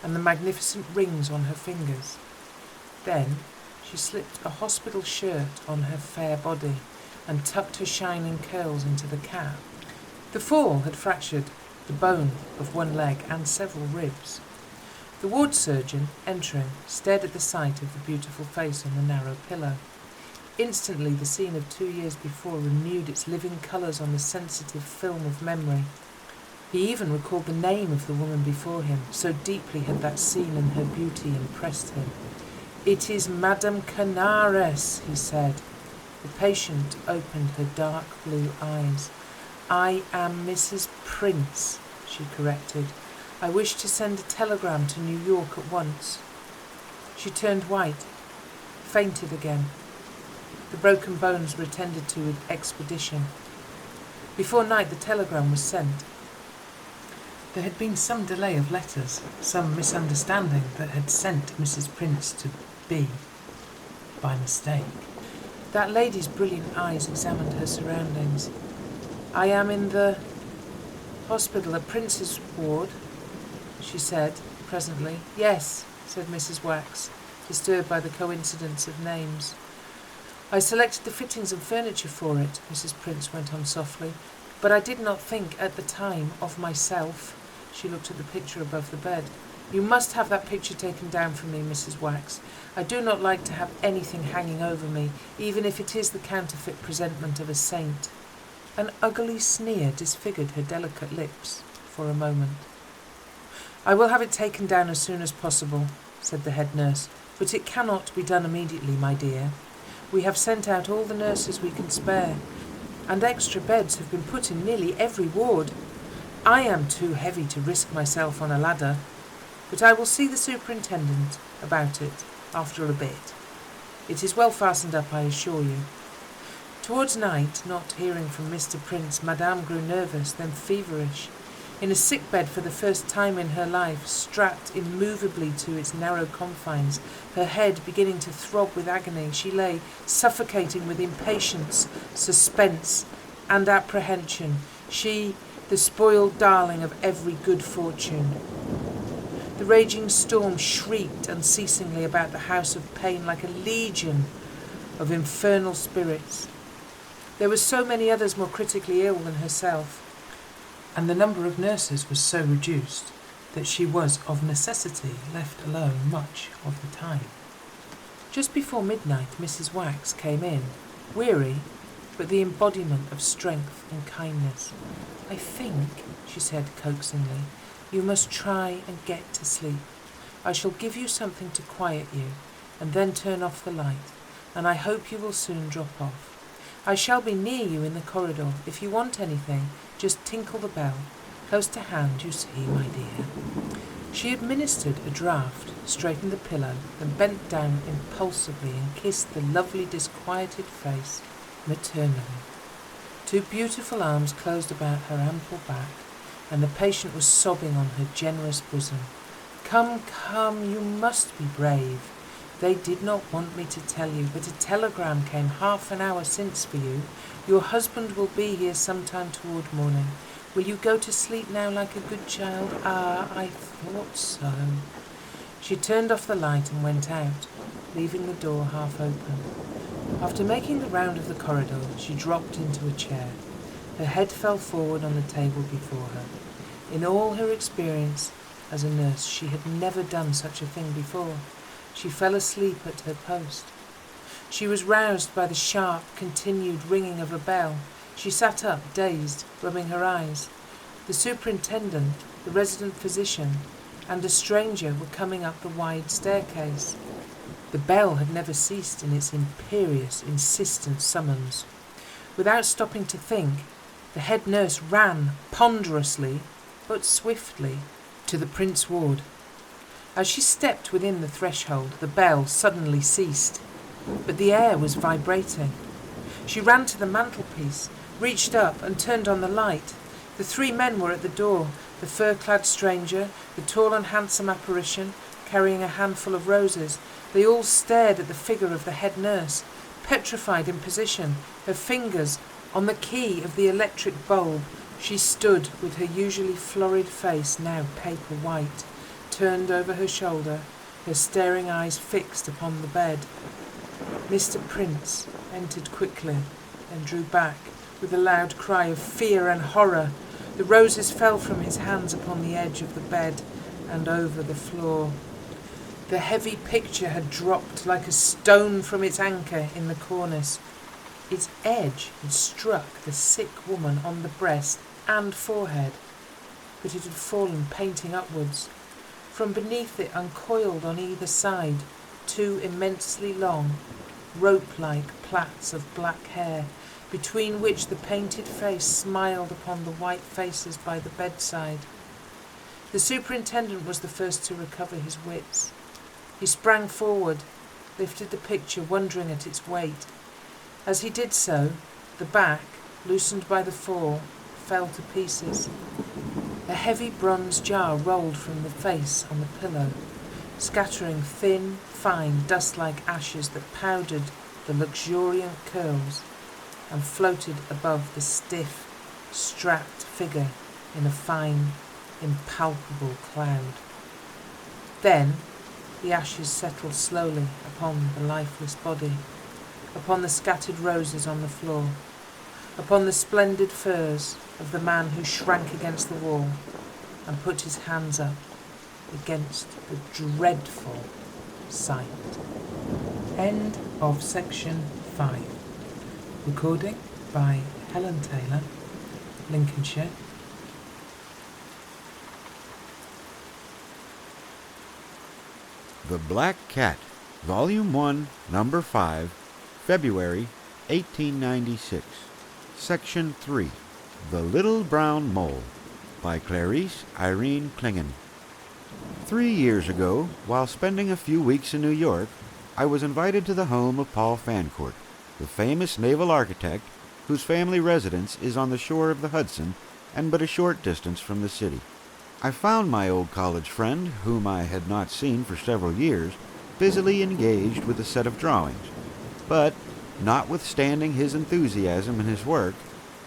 and the magnificent rings on her fingers. Then she slipped a hospital shirt on her fair body and tucked her shining curls into the cap. The fall had fractured the bone of one leg and several ribs. The ward surgeon, entering, stared at the sight of the beautiful face on the narrow pillow. Instantly the scene of 2 years before renewed its living colours on the sensitive film of memory. He even recalled the name of the woman before him, so deeply had that scene and her beauty impressed him. "It is Madame Canaris," he said. The patient opened her dark blue eyes. "I am Mrs. Prince," she corrected. "I wish to send a telegram to New York at once." She turned white, fainted again. The broken bones were attended to with expedition. Before night the telegram was sent. There had been some delay of letters, some misunderstanding that had sent Mrs. Prince to B by mistake. That lady's brilliant eyes examined her surroundings. "I am in the hospital at Prince's ward," she said presently. "Yes," said Mrs. Wax, disturbed by the coincidence of names. "I selected the fittings and furniture for it," Mrs. Prince went on softly, "but I did not think at the time of myself." She looked at the picture above the bed. "You must have that picture taken down for me, Mrs. Wax. I do not like to have anything hanging over me, even if it is the counterfeit presentment of a saint." An ugly sneer disfigured her delicate lips for a moment. "I will have it taken down as soon as possible," said the head nurse, "but it cannot be done immediately, my dear. We have sent out all the nurses we can spare, and extra beds have been put in nearly every ward. I am too heavy to risk myself on a ladder, but I will see the superintendent about it after a bit. It is well fastened up, I assure you." Towards night, not hearing from Mr. Prince, Madame grew nervous, then feverish. In a sick bed for the first time in her life, strapped immovably to its narrow confines, her head beginning to throb with agony, she lay suffocating with impatience, suspense, and apprehension. She, the spoiled darling of every good fortune. The raging storm shrieked unceasingly about the house of pain like a legion of infernal spirits. There were so many others more critically ill than herself, and the number of nurses was so reduced that she was of necessity left alone much of the time. Just before midnight Mrs. Wax came in, weary, but the embodiment of strength and kindness. "I think," she said coaxingly, "you must try and get to sleep. I shall give you something to quiet you, and then turn off the light, and I hope you will soon drop off. I shall be near you in the corridor. If you want anything, just tinkle the bell. Close to hand, you see, my dear." She administered a draught, straightened the pillow, then bent down impulsively and kissed the lovely disquieted face maternally. Two beautiful arms closed about her ample back, and the patient was sobbing on her generous bosom. "Come, come, you must be brave. They did not want me to tell you, but a telegram came half an hour since for you. Your husband will be here sometime toward morning. Will you go to sleep now like a good child? Ah, I thought so." She turned off the light and went out, leaving the door half open. After making the round of the corridor, she dropped into a chair. Her head fell forward on the table before her. In all her experience as a nurse, she had never done such a thing before. She fell asleep at her post. She was roused by the sharp, continued ringing of a bell. She sat up, dazed, rubbing her eyes. The superintendent, the resident physician, and a stranger were coming up the wide staircase. The bell had never ceased in its imperious, insistent summons. Without stopping to think, the head nurse ran ponderously, but swiftly, to the Prince Ward. As she stepped within the threshold, the bell suddenly ceased, but the air was vibrating. She ran to the mantelpiece, reached up and turned on the light. The three men were at the door, the fur-clad stranger, the tall and handsome apparition, carrying a handful of roses. They all stared at the figure of the head nurse, petrified in position, her fingers on the key of the electric bulb. She stood with her usually florid face now paper white, turned over her shoulder, her staring eyes fixed upon the bed. Mr. Prince entered quickly and drew back with a loud cry of fear and horror. The roses fell from his hands upon the edge of the bed and over the floor. The heavy picture had dropped like a stone from its anchor in the cornice. Its edge had struck the sick woman on the breast and forehead, but it had fallen painting upwards. From beneath it uncoiled on either side two immensely long, rope-like plaits of black hair, between which the painted face smiled upon the white faces by the bedside. The superintendent was the first to recover his wits. He sprang forward, lifted the picture, wondering at its weight. As he did so, the back, loosened by the fall, fell to pieces. A heavy bronze jar rolled from the face on the pillow, scattering thin, fine, dust-like ashes that powdered the luxuriant curls and floated above the stiff, strapped figure in a fine, impalpable cloud. Then the ashes settled slowly upon the lifeless body, upon the scattered roses on the floor, upon the splendid furs of the man who shrank against the wall and put his hands up against the dreadful sight. End of section 5. Recording by Helen Taylor, Lincolnshire. The Black Cat, Volume 1, Number 5, February 1896. Section 3, The Little Brown Mole, by Clarice Irene Klingon. 3 years ago, while spending a few weeks in New York, I was invited to the home of Paul Fancourt, the famous naval architect whose family residence is on the shore of the Hudson and but a short distance from the city. I found my old college friend, whom I had not seen for several years, busily engaged with a set of drawings, but, notwithstanding his enthusiasm in his work,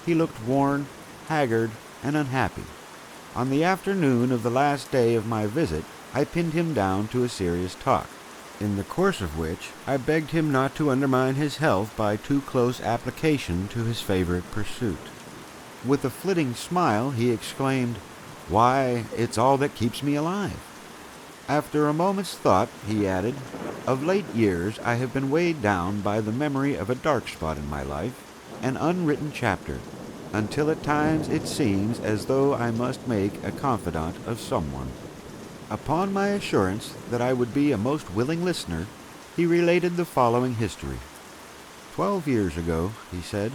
he looked worn, haggard, and unhappy. On the afternoon of the last day of my visit, I pinned him down to a serious talk, in the course of which I begged him not to undermine his health by too close application to his favorite pursuit. With a flitting smile, he exclaimed, "Why, it's all that keeps me alive." After a moment's thought, he added, "Of late years I have been weighed down by the memory of a dark spot in my life, an unwritten chapter, until at times it seems as though I must make a confidant of someone." Upon my assurance that I would be a most willing listener, he related the following history. 12 years ago, he said,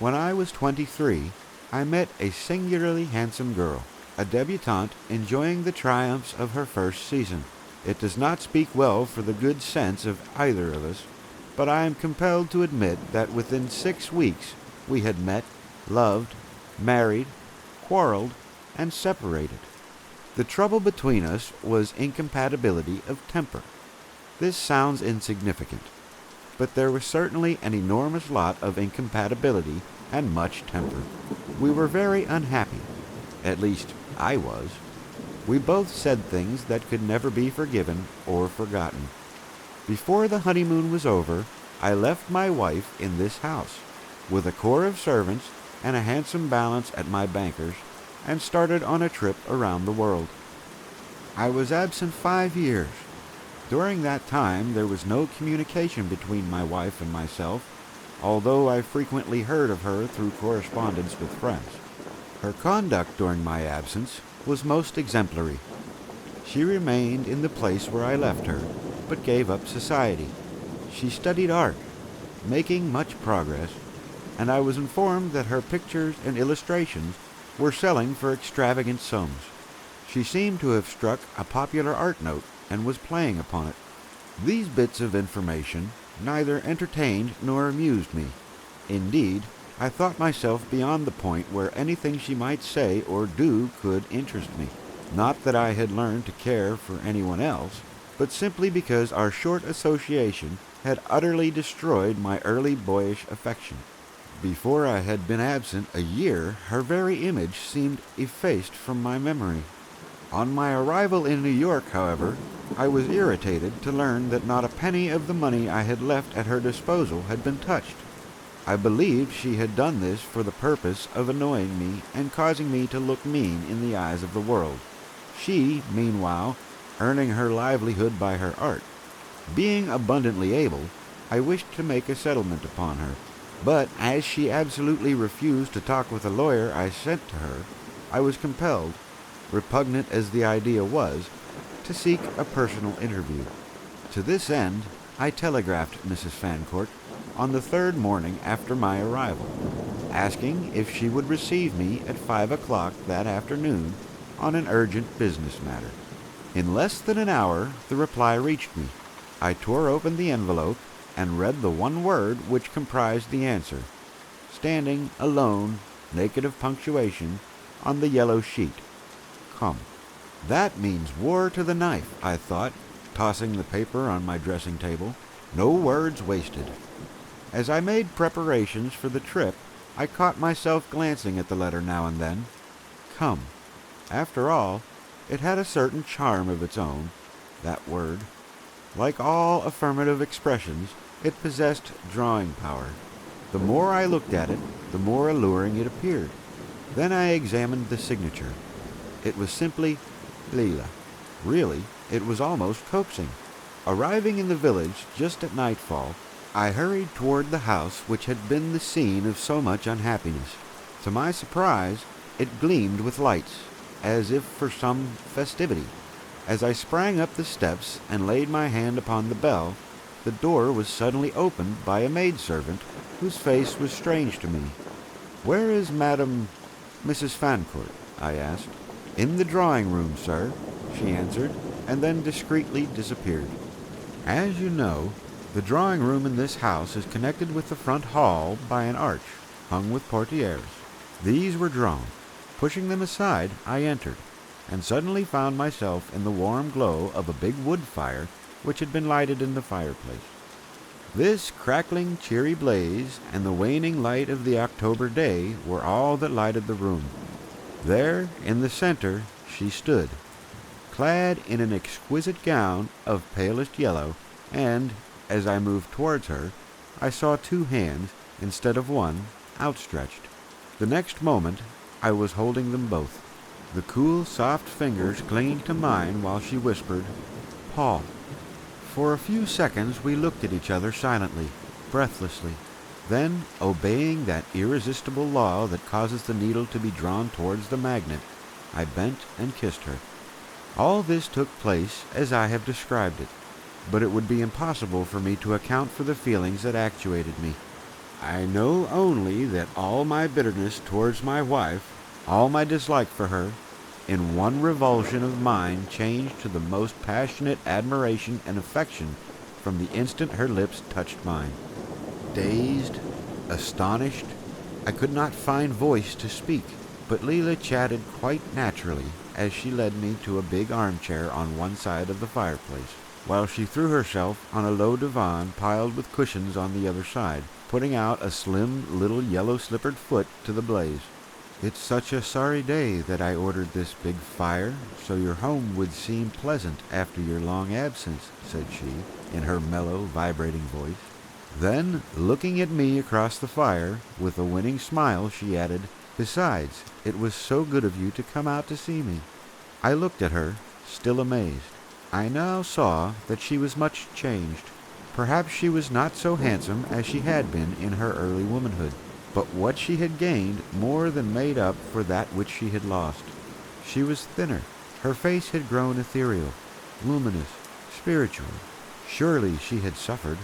when I was 23, I met a singularly handsome girl, a debutante enjoying the triumphs of her first season. It does not speak well for the good sense of either of us, but I am compelled to admit that within 6 weeks we had met, loved, married, quarreled, and separated. The trouble between us was incompatibility of temper. This sounds insignificant, but there was certainly an enormous lot of incompatibility and much temper. We were very unhappy. At least, I was. We both said things that could never be forgiven or forgotten. Before the honeymoon was over, I left my wife in this house, with a corps of servants and a handsome balance at my banker's, and started on a trip around the world. I was absent 5 years. During that time there was no communication between my wife and myself, although I frequently heard of her through correspondence with friends. Her conduct during my absence, was most exemplary. She remained in the place where I left her, but gave up society. She studied art, making much progress, and I was informed that her pictures and illustrations were selling for extravagant sums. She seemed to have struck a popular art note and was playing upon it. These bits of information neither entertained nor amused me. Indeed, I thought myself beyond the point where anything she might say or do could interest me. Not that I had learned to care for anyone else, but simply because our short association had utterly destroyed my early boyish affection. Before I had been absent a year, her very image seemed effaced from my memory. On my arrival in New York, however, I was irritated to learn that not a penny of the money I had left at her disposal had been touched. I believed she had done this for the purpose of annoying me and causing me to look mean in the eyes of the world. She, meanwhile, earning her livelihood by her art. Being abundantly able, I wished to make a settlement upon her, but as she absolutely refused to talk with a lawyer I sent to her, I was compelled, repugnant as the idea was, to seek a personal interview. To this end, I telegraphed Mrs. Fancourt on the third morning after my arrival, asking if she would receive me at 5 o'clock that afternoon on an urgent business matter. In less than an hour, the reply reached me. I tore open the envelope and read the one word which comprised the answer, standing alone, naked of punctuation, on the yellow sheet. Come. That means war to the knife, I thought, tossing the paper on my dressing table. No words wasted. As I made preparations for the trip, I caught myself glancing at the letter now and then. Come. After all, it had a certain charm of its own, that word. Like all affirmative expressions, it possessed drawing power. The more I looked at it, the more alluring it appeared. Then I examined the signature. It was simply Leila. Really, it was almost coaxing. Arriving in the village just at nightfall, I hurried toward the house which had been the scene of so much unhappiness. To my surprise, it gleamed with lights, as if for some festivity. As I sprang up the steps and laid my hand upon the bell, the door was suddenly opened by a maidservant whose face was strange to me. "Where is Mrs. Fancourt?" I asked. "In the drawing-room, sir," she answered, and then discreetly disappeared. As you know, the drawing-room in this house is connected with the front hall by an arch, hung with portieres. These were drawn. Pushing them aside, I entered, and suddenly found myself in the warm glow of a big wood fire which had been lighted in the fireplace. This crackling, cheery blaze and the waning light of the October day were all that lighted the room. There, in the center, she stood, clad in an exquisite gown of palest yellow, and, as I moved towards her, I saw two hands, instead of one, outstretched. The next moment, I was holding them both, the cool, soft fingers clinging to mine while she whispered, "Paul." For a few seconds we looked at each other silently, breathlessly. Then, obeying that irresistible law that causes the needle to be drawn towards the magnet, I bent and kissed her. All this took place as I have described it, but it would be impossible for me to account for the feelings that actuated me. I know only that all my bitterness towards my wife, all my dislike for her, in one revulsion of mind changed to the most passionate admiration and affection from the instant her lips touched mine. Dazed, astonished, I could not find voice to speak, but Leila chatted quite naturally as she led me to a big armchair on one side of the fireplace, while she threw herself on a low divan piled with cushions on the other side, putting out a slim little yellow-slippered foot to the blaze. "It's such a sorry day that I ordered this big fire, so your home would seem pleasant after your long absence," said she, in her mellow, vibrating voice. Then, looking at me across the fire, with a winning smile, she added, "Besides, it was so good of you to come out to see me." I looked at her, still amazed. I now saw that she was much changed. Perhaps she was not so handsome as she had been in her early womanhood, but what she had gained more than made up for that which she had lost. She was thinner. Her face had grown ethereal, luminous, spiritual. Surely she had suffered,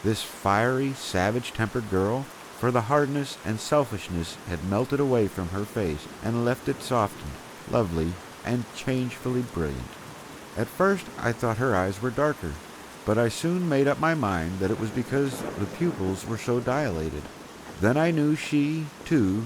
this fiery, savage-tempered girl, for the hardness and selfishness had melted away from her face and left it softened, lovely, and changefully brilliant. At first I thought her eyes were darker, but I soon made up my mind that it was because the pupils were so dilated. Then I knew she, too,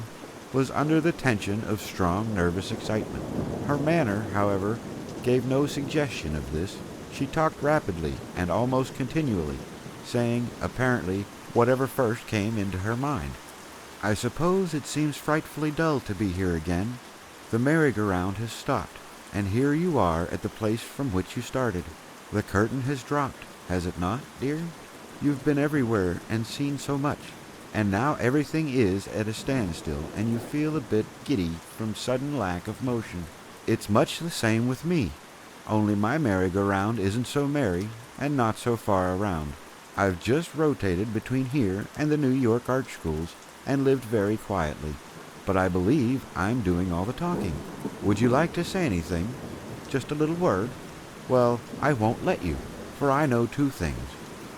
was under the tension of strong nervous excitement. Her manner, however, gave no suggestion of this. She talked rapidly and almost continually, saying, apparently, whatever first came into her mind. "I suppose it seems frightfully dull to be here again. The merry-go-round has stopped, and here you are at the place from which you started. The curtain has dropped, has it not, dear? You've been everywhere and seen so much, and now everything is at a standstill, and you feel a bit giddy from sudden lack of motion. It's much the same with me, only my merry-go-round isn't so merry and not so far around. I've just rotated between here and the New York art schools and lived very quietly, but I believe I'm doing all the talking. Would you like to say anything? Just a little word? Well, I won't let you, for I know two things.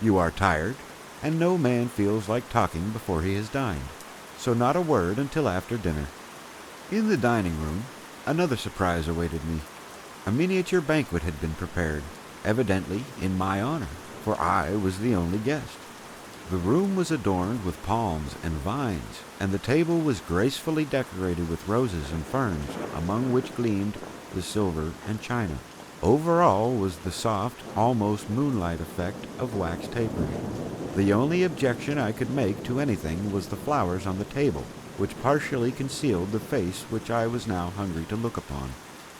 You are tired, and no man feels like talking before he has dined, so not a word until after dinner." In the dining room, another surprise awaited me. A miniature banquet had been prepared, evidently in my honor, for I was the only guest. The room was adorned with palms and vines, and the table was gracefully decorated with roses and ferns, among which gleamed the silver and china. Overall was the soft, almost moonlight effect of wax tapers. The only objection I could make to anything was the flowers on the table, which partially concealed the face which I was now hungry to look upon.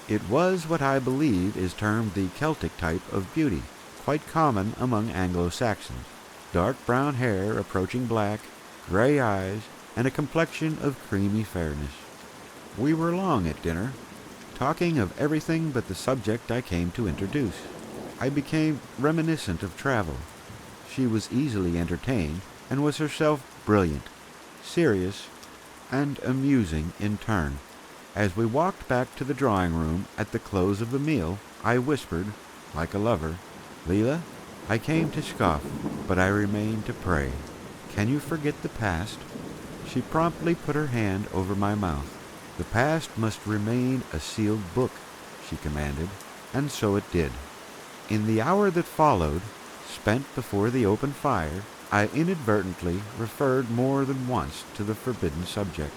It was what I believe is termed the Celtic type of beauty, quite common among Anglo-Saxons. Dark brown hair approaching black, gray eyes, and a complexion of creamy fairness. We were long at dinner, talking of everything but the subject I came to introduce. I became reminiscent of travel. She was easily entertained, and was herself brilliant, serious, and amusing in turn. As we walked back to the drawing-room at the close of the meal, I whispered, like a lover, "Leila, I came to scoff, but I remain to pray. Can you forget the past?" She promptly put her hand over my mouth. "The past must remain a sealed book," she commanded, and so it did. In the hour that followed, spent before the open fire, I inadvertently referred more than once to the forbidden subject,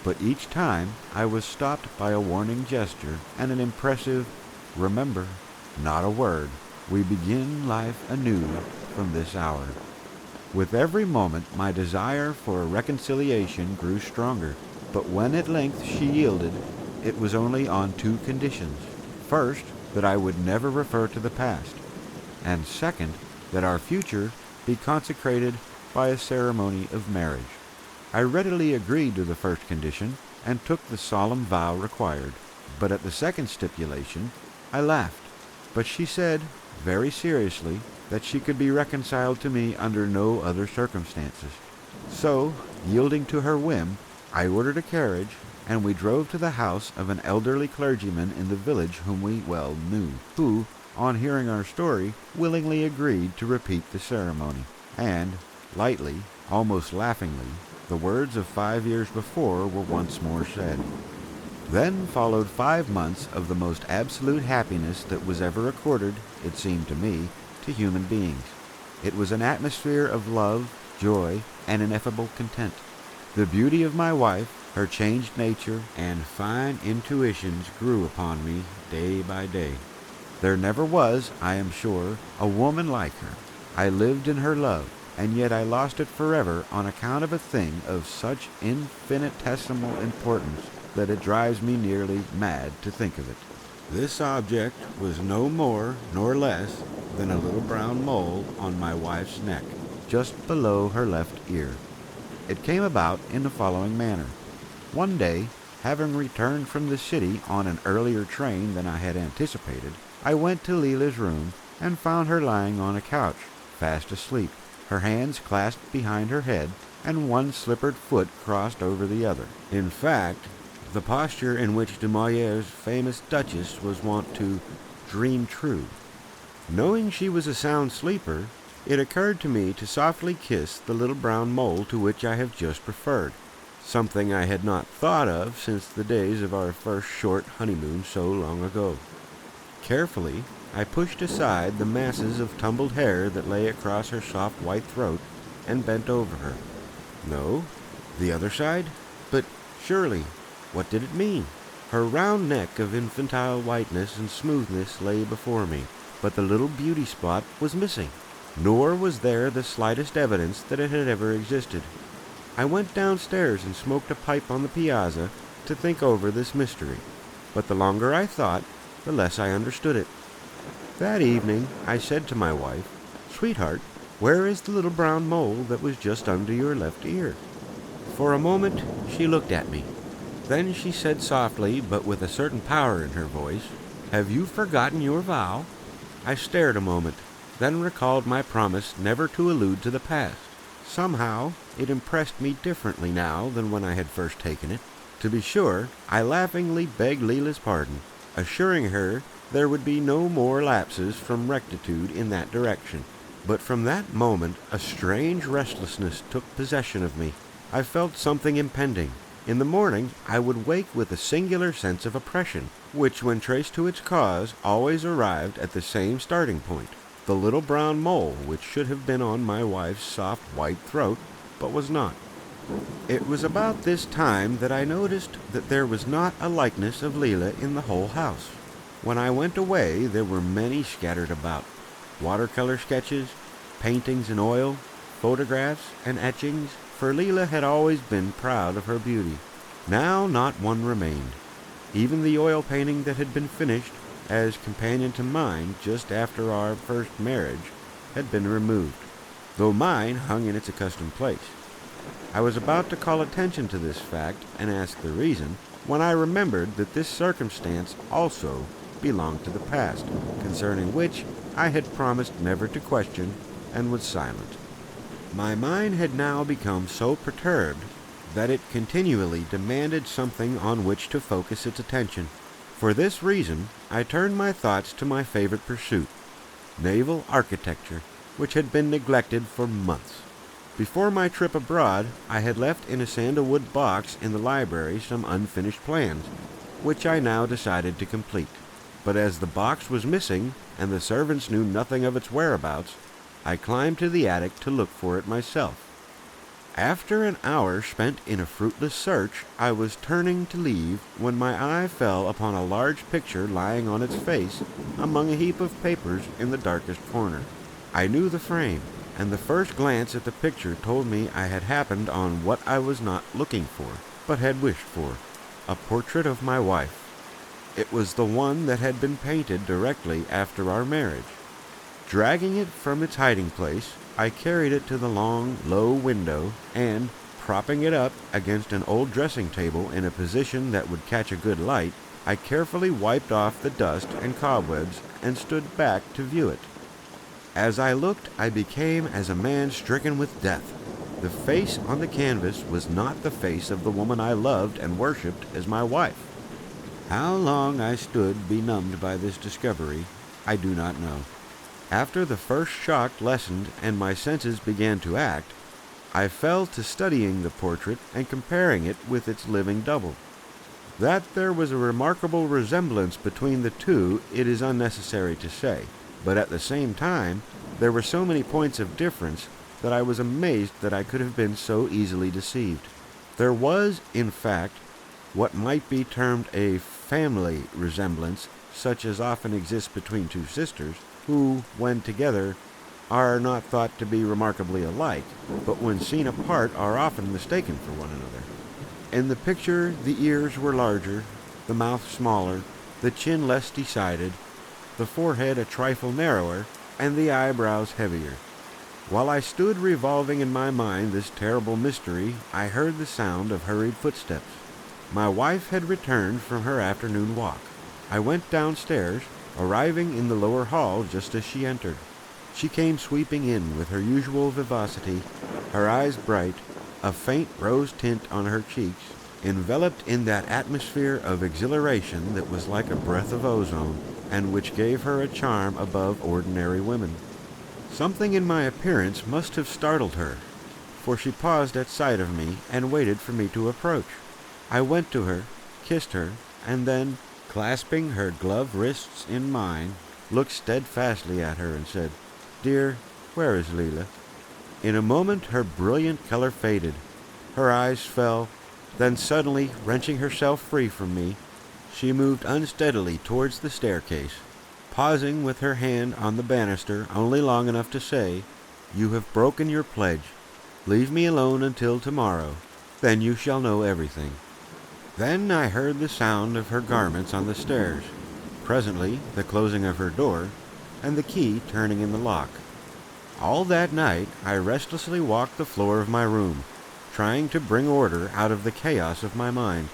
but each time I was stopped by a warning gesture and an impressive, "Remember, not a word. We begin life anew from this hour." With every moment my desire for a reconciliation grew stronger, but when at length she yielded, it was only on two conditions. First, that I would never refer to the past, and second, that our future be consecrated by a ceremony of marriage. I readily agreed to the first condition, and took the solemn vow required, but at the second stipulation I laughed. But she said, very seriously, that she could be reconciled to me under no other circumstances. So, yielding to her whim, I ordered a carriage, and we drove to the house of an elderly clergyman in the village whom we well knew, who, on hearing our story, willingly agreed to repeat the ceremony, and, lightly, almost laughingly, the words of 5 years before were once more said. Then followed 5 months of the most absolute happiness that was ever accorded, it seemed to me, to human beings. It was an atmosphere of love, joy, and ineffable content. The beauty of my wife, her changed nature, and fine intuitions grew upon me day by day. There never was, I am sure, a woman like her. I lived in her love, and yet I lost it forever on account of a thing of such infinitesimal importance that it drives me nearly mad to think of it. This object was no more nor less than a little brown mole on my wife's neck, just below her left ear. It came about in the following manner. One day, having returned from the city on an earlier train than I had anticipated, I went to Leila's room and found her lying on a couch, fast asleep, her hands clasped behind her head, and one slippered foot crossed over the other. In fact, the posture in which de Molière's famous Duchess was wont to dream true. Knowing she was a sound sleeper, it occurred to me to softly kiss the little brown mole to which I have just referred, something I had not thought of since the days of our first short honeymoon so long ago. Carefully, I pushed aside the masses of tumbled hair that lay across her soft white throat and bent over her. No, the other side? But surely, what did it mean? Her round neck of infantile whiteness and smoothness lay before me, but the little beauty spot was missing, nor was there the slightest evidence that it had ever existed. I went downstairs and smoked a pipe on the piazza to think over this mystery, but the longer I thought, the less I understood it. That evening I said to my wife, "Sweetheart, where is the little brown mole that was just under your left ear?" For a moment she looked at me. Then she said softly, but with a certain power in her voice, "Have you forgotten your vow?" I stared a moment, then recalled my promise never to allude to the past. Somehow, it impressed me differently now than when I had first taken it. To be sure, I laughingly begged Leila's pardon, assuring her there would be no more lapses from rectitude in that direction. But from that moment, a strange restlessness took possession of me. I felt something impending. In the morning, I would wake with a singular sense of oppression, which, when traced to its cause, always arrived at the same starting point, the little brown mole which should have been on my wife's soft white throat, but was not. It was about this time that I noticed that there was not a likeness of Leila in the whole house. When I went away, there were many scattered about, watercolor sketches, paintings in oil, photographs, and etchings, for Leila had always been proud of her beauty. Now not one remained. Even the oil painting that had been finished as companion to mine just after our first marriage had been removed, though mine hung in its accustomed place. I was about to call attention to this fact and ask the reason, when I remembered that this circumstance also belonged to the past, concerning which I had promised never to question, and was silent. My mind had now become so perturbed that it continually demanded something on which to focus its attention. For this reason, I turned my thoughts to my favorite pursuit, naval architecture, which had been neglected for months. Before my trip abroad, I had left in a sandalwood box in the library some unfinished plans, which I now decided to complete. But as the box was missing, and the servants knew nothing of its whereabouts, I climbed to the attic to look for it myself. After an hour spent in a fruitless search, I was turning to leave when my eye fell upon a large picture lying on its face among a heap of papers in the darkest corner. I knew the frame, and the first glance at the picture told me I had happened on what I was not looking for, but had wished for, a portrait of my wife. It was the one that had been painted directly after our marriage. Dragging it from its hiding place, I carried it to the long, low window, and, propping it up against an old dressing table in a position that would catch a good light, I carefully wiped off the dust and cobwebs and stood back to view it. As I looked, I became as a man stricken with death. The face on the canvas was not the face of the woman I loved and worshipped as my wife. How long I stood benumbed by this discovery, I do not know. After the first shock lessened and my senses began to act, I fell to studying the portrait and comparing it with its living double. That there was a remarkable resemblance between the two it is unnecessary to say, but at the same time there were so many points of difference that I was amazed that I could have been so easily deceived. There was, in fact, what might be termed a family resemblance, such as often exists between two sisters, who, when together, are not thought to be remarkably alike, but when seen apart are often mistaken for one another. In the picture the ears were larger, the mouth smaller, the chin less decided, the forehead a trifle narrower, and the eyebrows heavier. While I stood revolving in my mind this terrible mystery, I heard the sound of hurried footsteps. My wife had returned from her afternoon walk. I went downstairs, arriving in the lower hall just as she entered. She came sweeping in with her usual vivacity, her eyes bright, a faint rose tint on her cheeks, enveloped in that atmosphere of exhilaration that was like a breath of ozone, and which gave her a charm above ordinary women. Something in my appearance must have startled her, for she paused at sight of me and waited for me to approach. I went to her, kissed her, and then, clasping her gloved wrists in mine, looked steadfastly at her and said, "Dear, where is Leila?" In a moment her brilliant color faded. Her eyes fell. Then suddenly, wrenching herself free from me, she moved unsteadily towards the staircase, pausing with her hand on the banister only long enough to say, "You have broken your pledge. Leave me alone until tomorrow. Then you shall know everything." Then I heard the sound of her garments on the stairs, presently the closing of her door, and the key turning in the lock. All that night I restlessly walked the floor of my room, trying to bring order out of the chaos of my mind.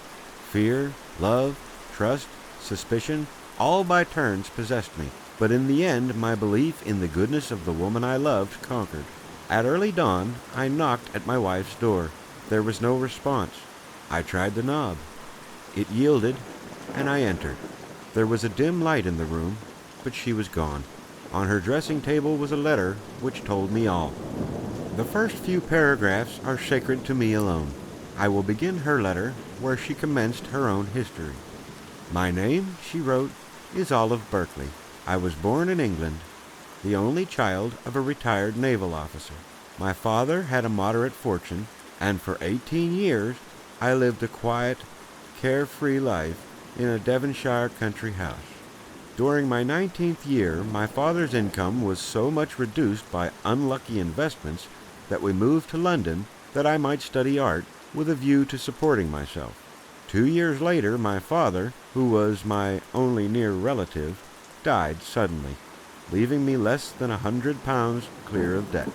Fear, love, trust, suspicion, all by turns possessed me, but in the end my belief in the goodness of the woman I loved conquered. At early dawn I knocked at my wife's door. There was no response. I tried the knob. It yielded, and I entered. There was a dim light in the room, but she was gone. On her dressing table was a letter which told me all. The first few paragraphs are sacred to me alone. I will begin her letter where she commenced her own history. "My name," she wrote, "is Olive Berkeley. I was born in England, the only child of a retired naval officer. My father had a moderate fortune, and for 18 years I lived a quiet, carefree life in a Devonshire country house. During my 19th year, my father's income was so much reduced by unlucky investments that we moved to London that I might study art with a view to supporting myself. 2 years later, my father, who was my only near relative, died suddenly, leaving me less than £100 clear of debt.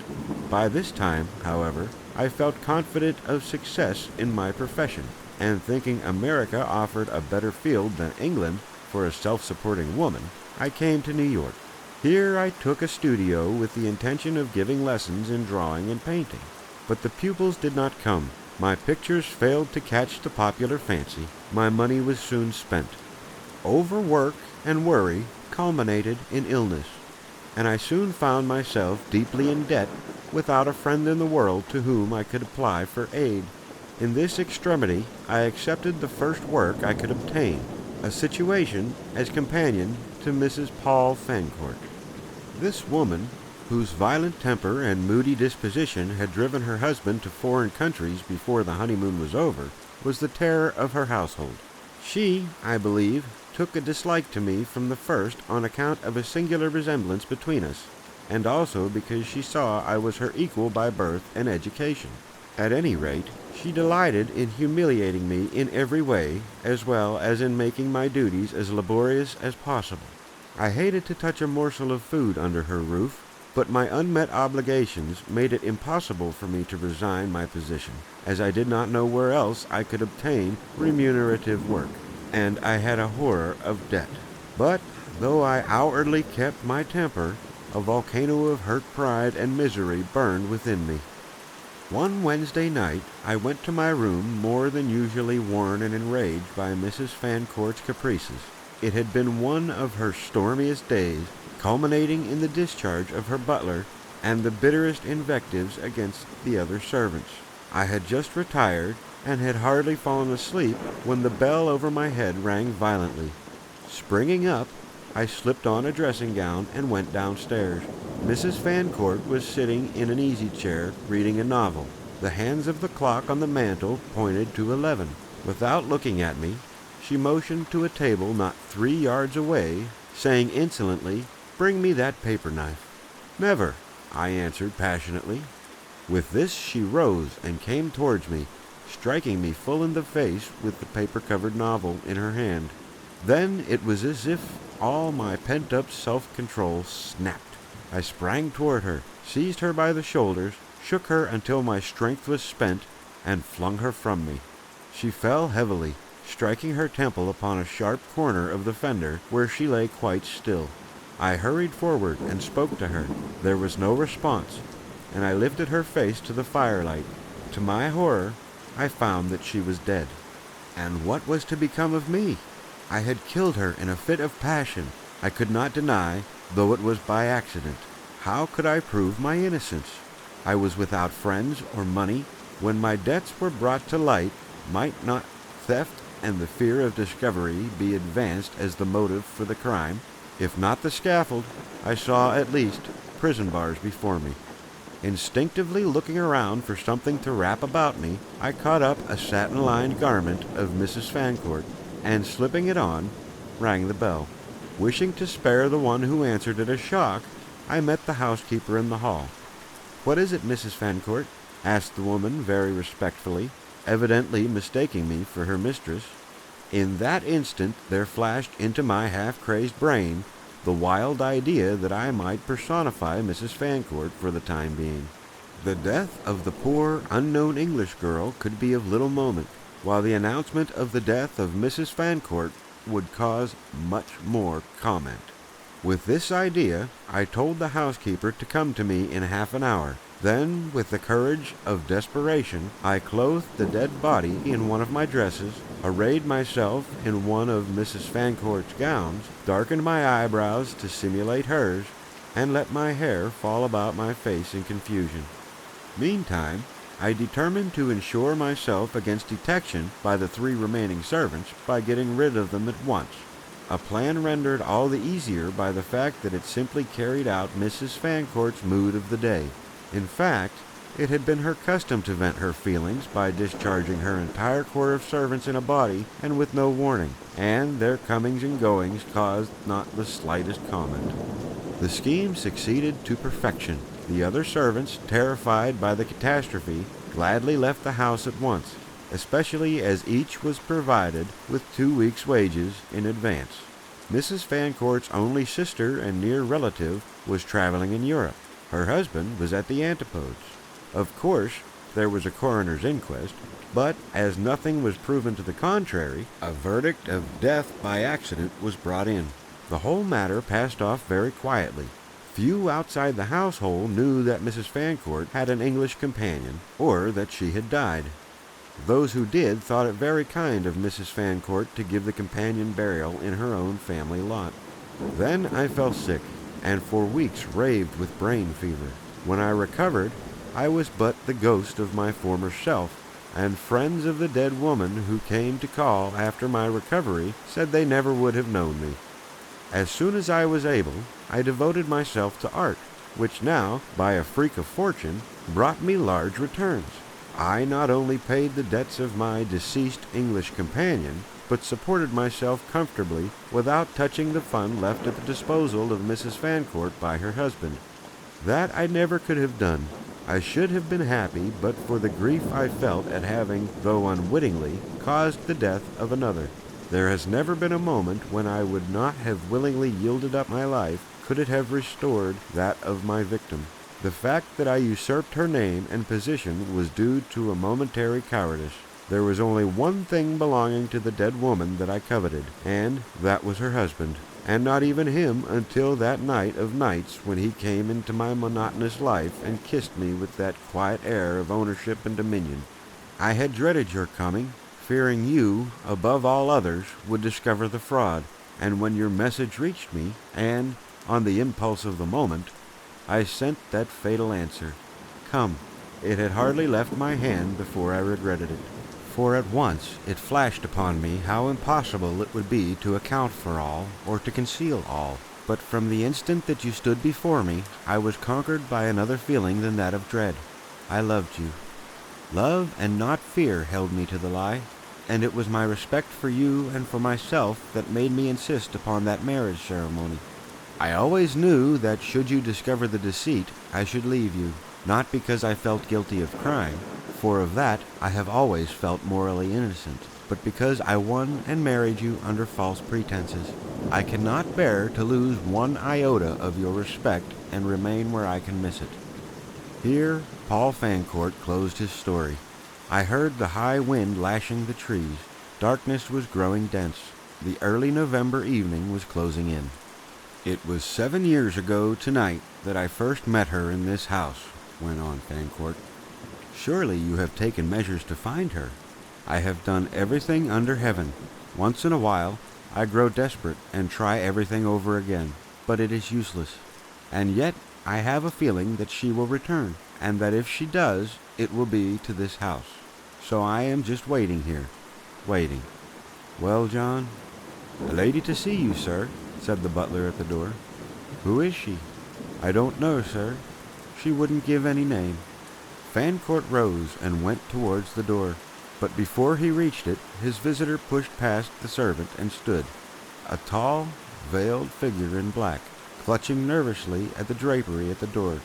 By this time, however, I felt confident of success in my profession, and thinking America offered a better field than England for a self-supporting woman, I came to New York. Here I took a studio with the intention of giving lessons in drawing and painting. But the pupils did not come. My pictures failed to catch the popular fancy. My money was soon spent. Overwork and worry culminated in illness, and I soon found myself deeply in debt without a friend in the world to whom I could apply for aid. In this extremity, I accepted the first work I could obtain, a situation as companion to Mrs. Paul Fancourt. This woman, whose violent temper and moody disposition had driven her husband to foreign countries before the honeymoon was over, was the terror of her household. She, I believe, took a dislike to me from the first on account of a singular resemblance between us, and also because she saw I was her equal by birth and education. At any rate, she delighted in humiliating me in every way, as well as in making my duties as laborious as possible. I hated to touch a morsel of food under her roof, but my unmet obligations made it impossible for me to resign my position, as I did not know where else I could obtain remunerative work, and I had a horror of debt. But, though I outwardly kept my temper, a volcano of hurt pride and misery burned within me. One Wednesday night I went to my room more than usually worn and enraged by Mrs. Fancourt's caprices. It had been one of her stormiest days, culminating in the discharge of her butler and the bitterest invectives against the other servants. I had just retired and had hardly fallen asleep when the bell over my head rang violently. Springing up, I slipped on a dressing gown and went downstairs. Mrs. Fancourt was sitting in an easy-chair reading a novel. The hands of the clock on the mantel pointed to 11. Without looking at me, she motioned to a table not 3 yards away, saying insolently, "Bring me that paper knife." "Never," I answered passionately. With this she rose and came towards me, striking me full in the face with the paper-covered novel in her hand. Then it was as if all my pent-up self-control snapped. I sprang toward her, seized her by the shoulders, shook her until my strength was spent, and flung her from me. She fell heavily, striking her temple upon a sharp corner of the fender where she lay quite still. I hurried forward and spoke to her. There was no response, and I lifted her face to the firelight. To my horror, I found that she was dead. And what was to become of me? I had killed her in a fit of passion, I could not deny, though it was by accident. How could I prove my innocence? I was without friends or money. When my debts were brought to light, might not theft and the fear of discovery be advanced as the motive for the crime? If not the scaffold, I saw at least prison bars before me. Instinctively looking around for something to wrap about me, I caught up a satin-lined garment of Mrs. Fancourt, and slipping it on, rang the bell. Wishing to spare the one who answered it a shock, I met the housekeeper in the hall. "What is it, Mrs. Fancourt?" asked the woman very respectfully, evidently mistaking me for her mistress. In that instant there flashed into my half-crazed brain the wild idea that I might personify Mrs. Fancourt for the time being. The death of the poor, unknown English girl could be of little moment, while the announcement of the death of Mrs. Fancourt would cause much more comment. With this idea, I told the housekeeper to come to me in half an hour. Then, with the courage of desperation, I clothed the dead body in one of my dresses, arrayed myself in one of Mrs. Fancourt's gowns, darkened my eyebrows to simulate hers, and let my hair fall about my face in confusion. Meantime, I determined to ensure myself against detection by the 3 remaining servants by getting rid of them at once, a plan rendered all the easier by the fact that it simply carried out Mrs. Fancourt's mood of the day. In fact, it had been her custom to vent her feelings by discharging her entire corps of servants in a body and with no warning, and their comings and goings caused not the slightest comment. The scheme succeeded to perfection. The other servants, terrified by the catastrophe, gladly left the house at once, especially as each was provided with 2 weeks' wages in advance. Mrs. Fancourt's only sister and near relative was traveling in Europe. Her husband was at the Antipodes. Of course, there was a coroner's inquest, but as nothing was proven to the contrary, a verdict of death by accident was brought in. The whole matter passed off very quietly. Few outside the household knew that Mrs. Fancourt had an English companion, or that she had died. Those who did thought it very kind of Mrs. Fancourt to give the companion burial in her own family lot. Then I fell sick, and for weeks raved with brain fever. When I recovered, I was but the ghost of my former self, and friends of the dead woman who came to call after my recovery said they never would have known me. As soon as I was able, I devoted myself to art, which now, by a freak of fortune, brought me large returns. I not only paid the debts of my deceased English companion, but supported myself comfortably without touching the fund left at the disposal of Mrs. Fancourt by her husband. That I never could have done. I should have been happy but for the grief I felt at having, though unwittingly, caused the death of another. There has never been a moment when I would not have willingly yielded up my life could it have restored that of my victim. The fact that I usurped her name and position was due to a momentary cowardice. There was only one thing belonging to the dead woman that I coveted, and that was her husband, and not even him until that night of nights when he came into my monotonous life and kissed me with that quiet air of ownership and dominion. I had dreaded your coming, fearing you, above all others, would discover the fraud, and when your message reached me, and, on the impulse of the moment, I sent that fatal answer. Come. It had hardly left my hand before I regretted it. For at once it flashed upon me how impossible it would be to account for all, or to conceal all. But from the instant that you stood before me, I was conquered by another feeling than that of dread. I loved you. Love and not fear held me to the lie, and it was my respect for you and for myself that made me insist upon that marriage ceremony. I always knew that should you discover the deceit, I should leave you, not because I felt guilty of crime, for of that I have always felt morally innocent, but because I won and married you under false pretenses. I cannot bear to lose one iota of your respect and remain where I can miss it. Here Paul Fancourt closed his story. I heard the high wind lashing the trees. Darkness was growing dense. The early November evening was closing in. It was 7 years ago tonight that I first met her in this house, went on Fancourt. Surely you have taken measures to find her. I have done everything under heaven. Once in a while, I grow desperate and try everything over again, but it is useless. And yet, I have a feeling that she will return, and that if she does, it will be to this house. So I am just waiting here, waiting. Well, John? A lady to see you, sir, said the butler at the door. Who is she? I don't know, sir. She wouldn't give any name. Fancourt rose and went towards the door, but before he reached it, his visitor pushed past the servant and stood, a tall, veiled figure in black, clutching nervously at the drapery at the door.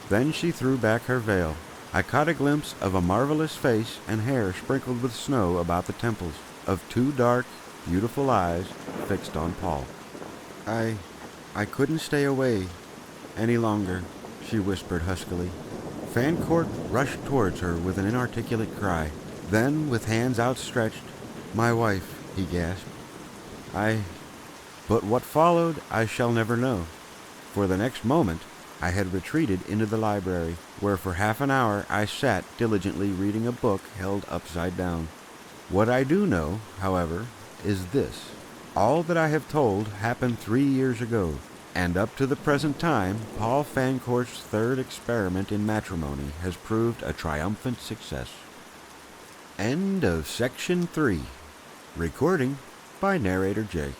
Then she threw back her veil. I caught a glimpse of a marvelous face and hair sprinkled with snow about the temples, of two dark, beautiful eyes fixed on Paul. I couldn't stay away any longer, she whispered huskily. Fancourt rushed towards her with an inarticulate cry. Then, with hands outstretched, my wife, he gasped. But what followed I shall never know. For the next moment, I had retreated into the library, where for half an hour I sat diligently reading a book held upside down. What I do know, however, is this. All that I have told happened 3 years ago, and up to the present time, Paul Fancourt's third experiment in matrimony has proved a triumphant success. End of Section 3. Recording by Narrator J.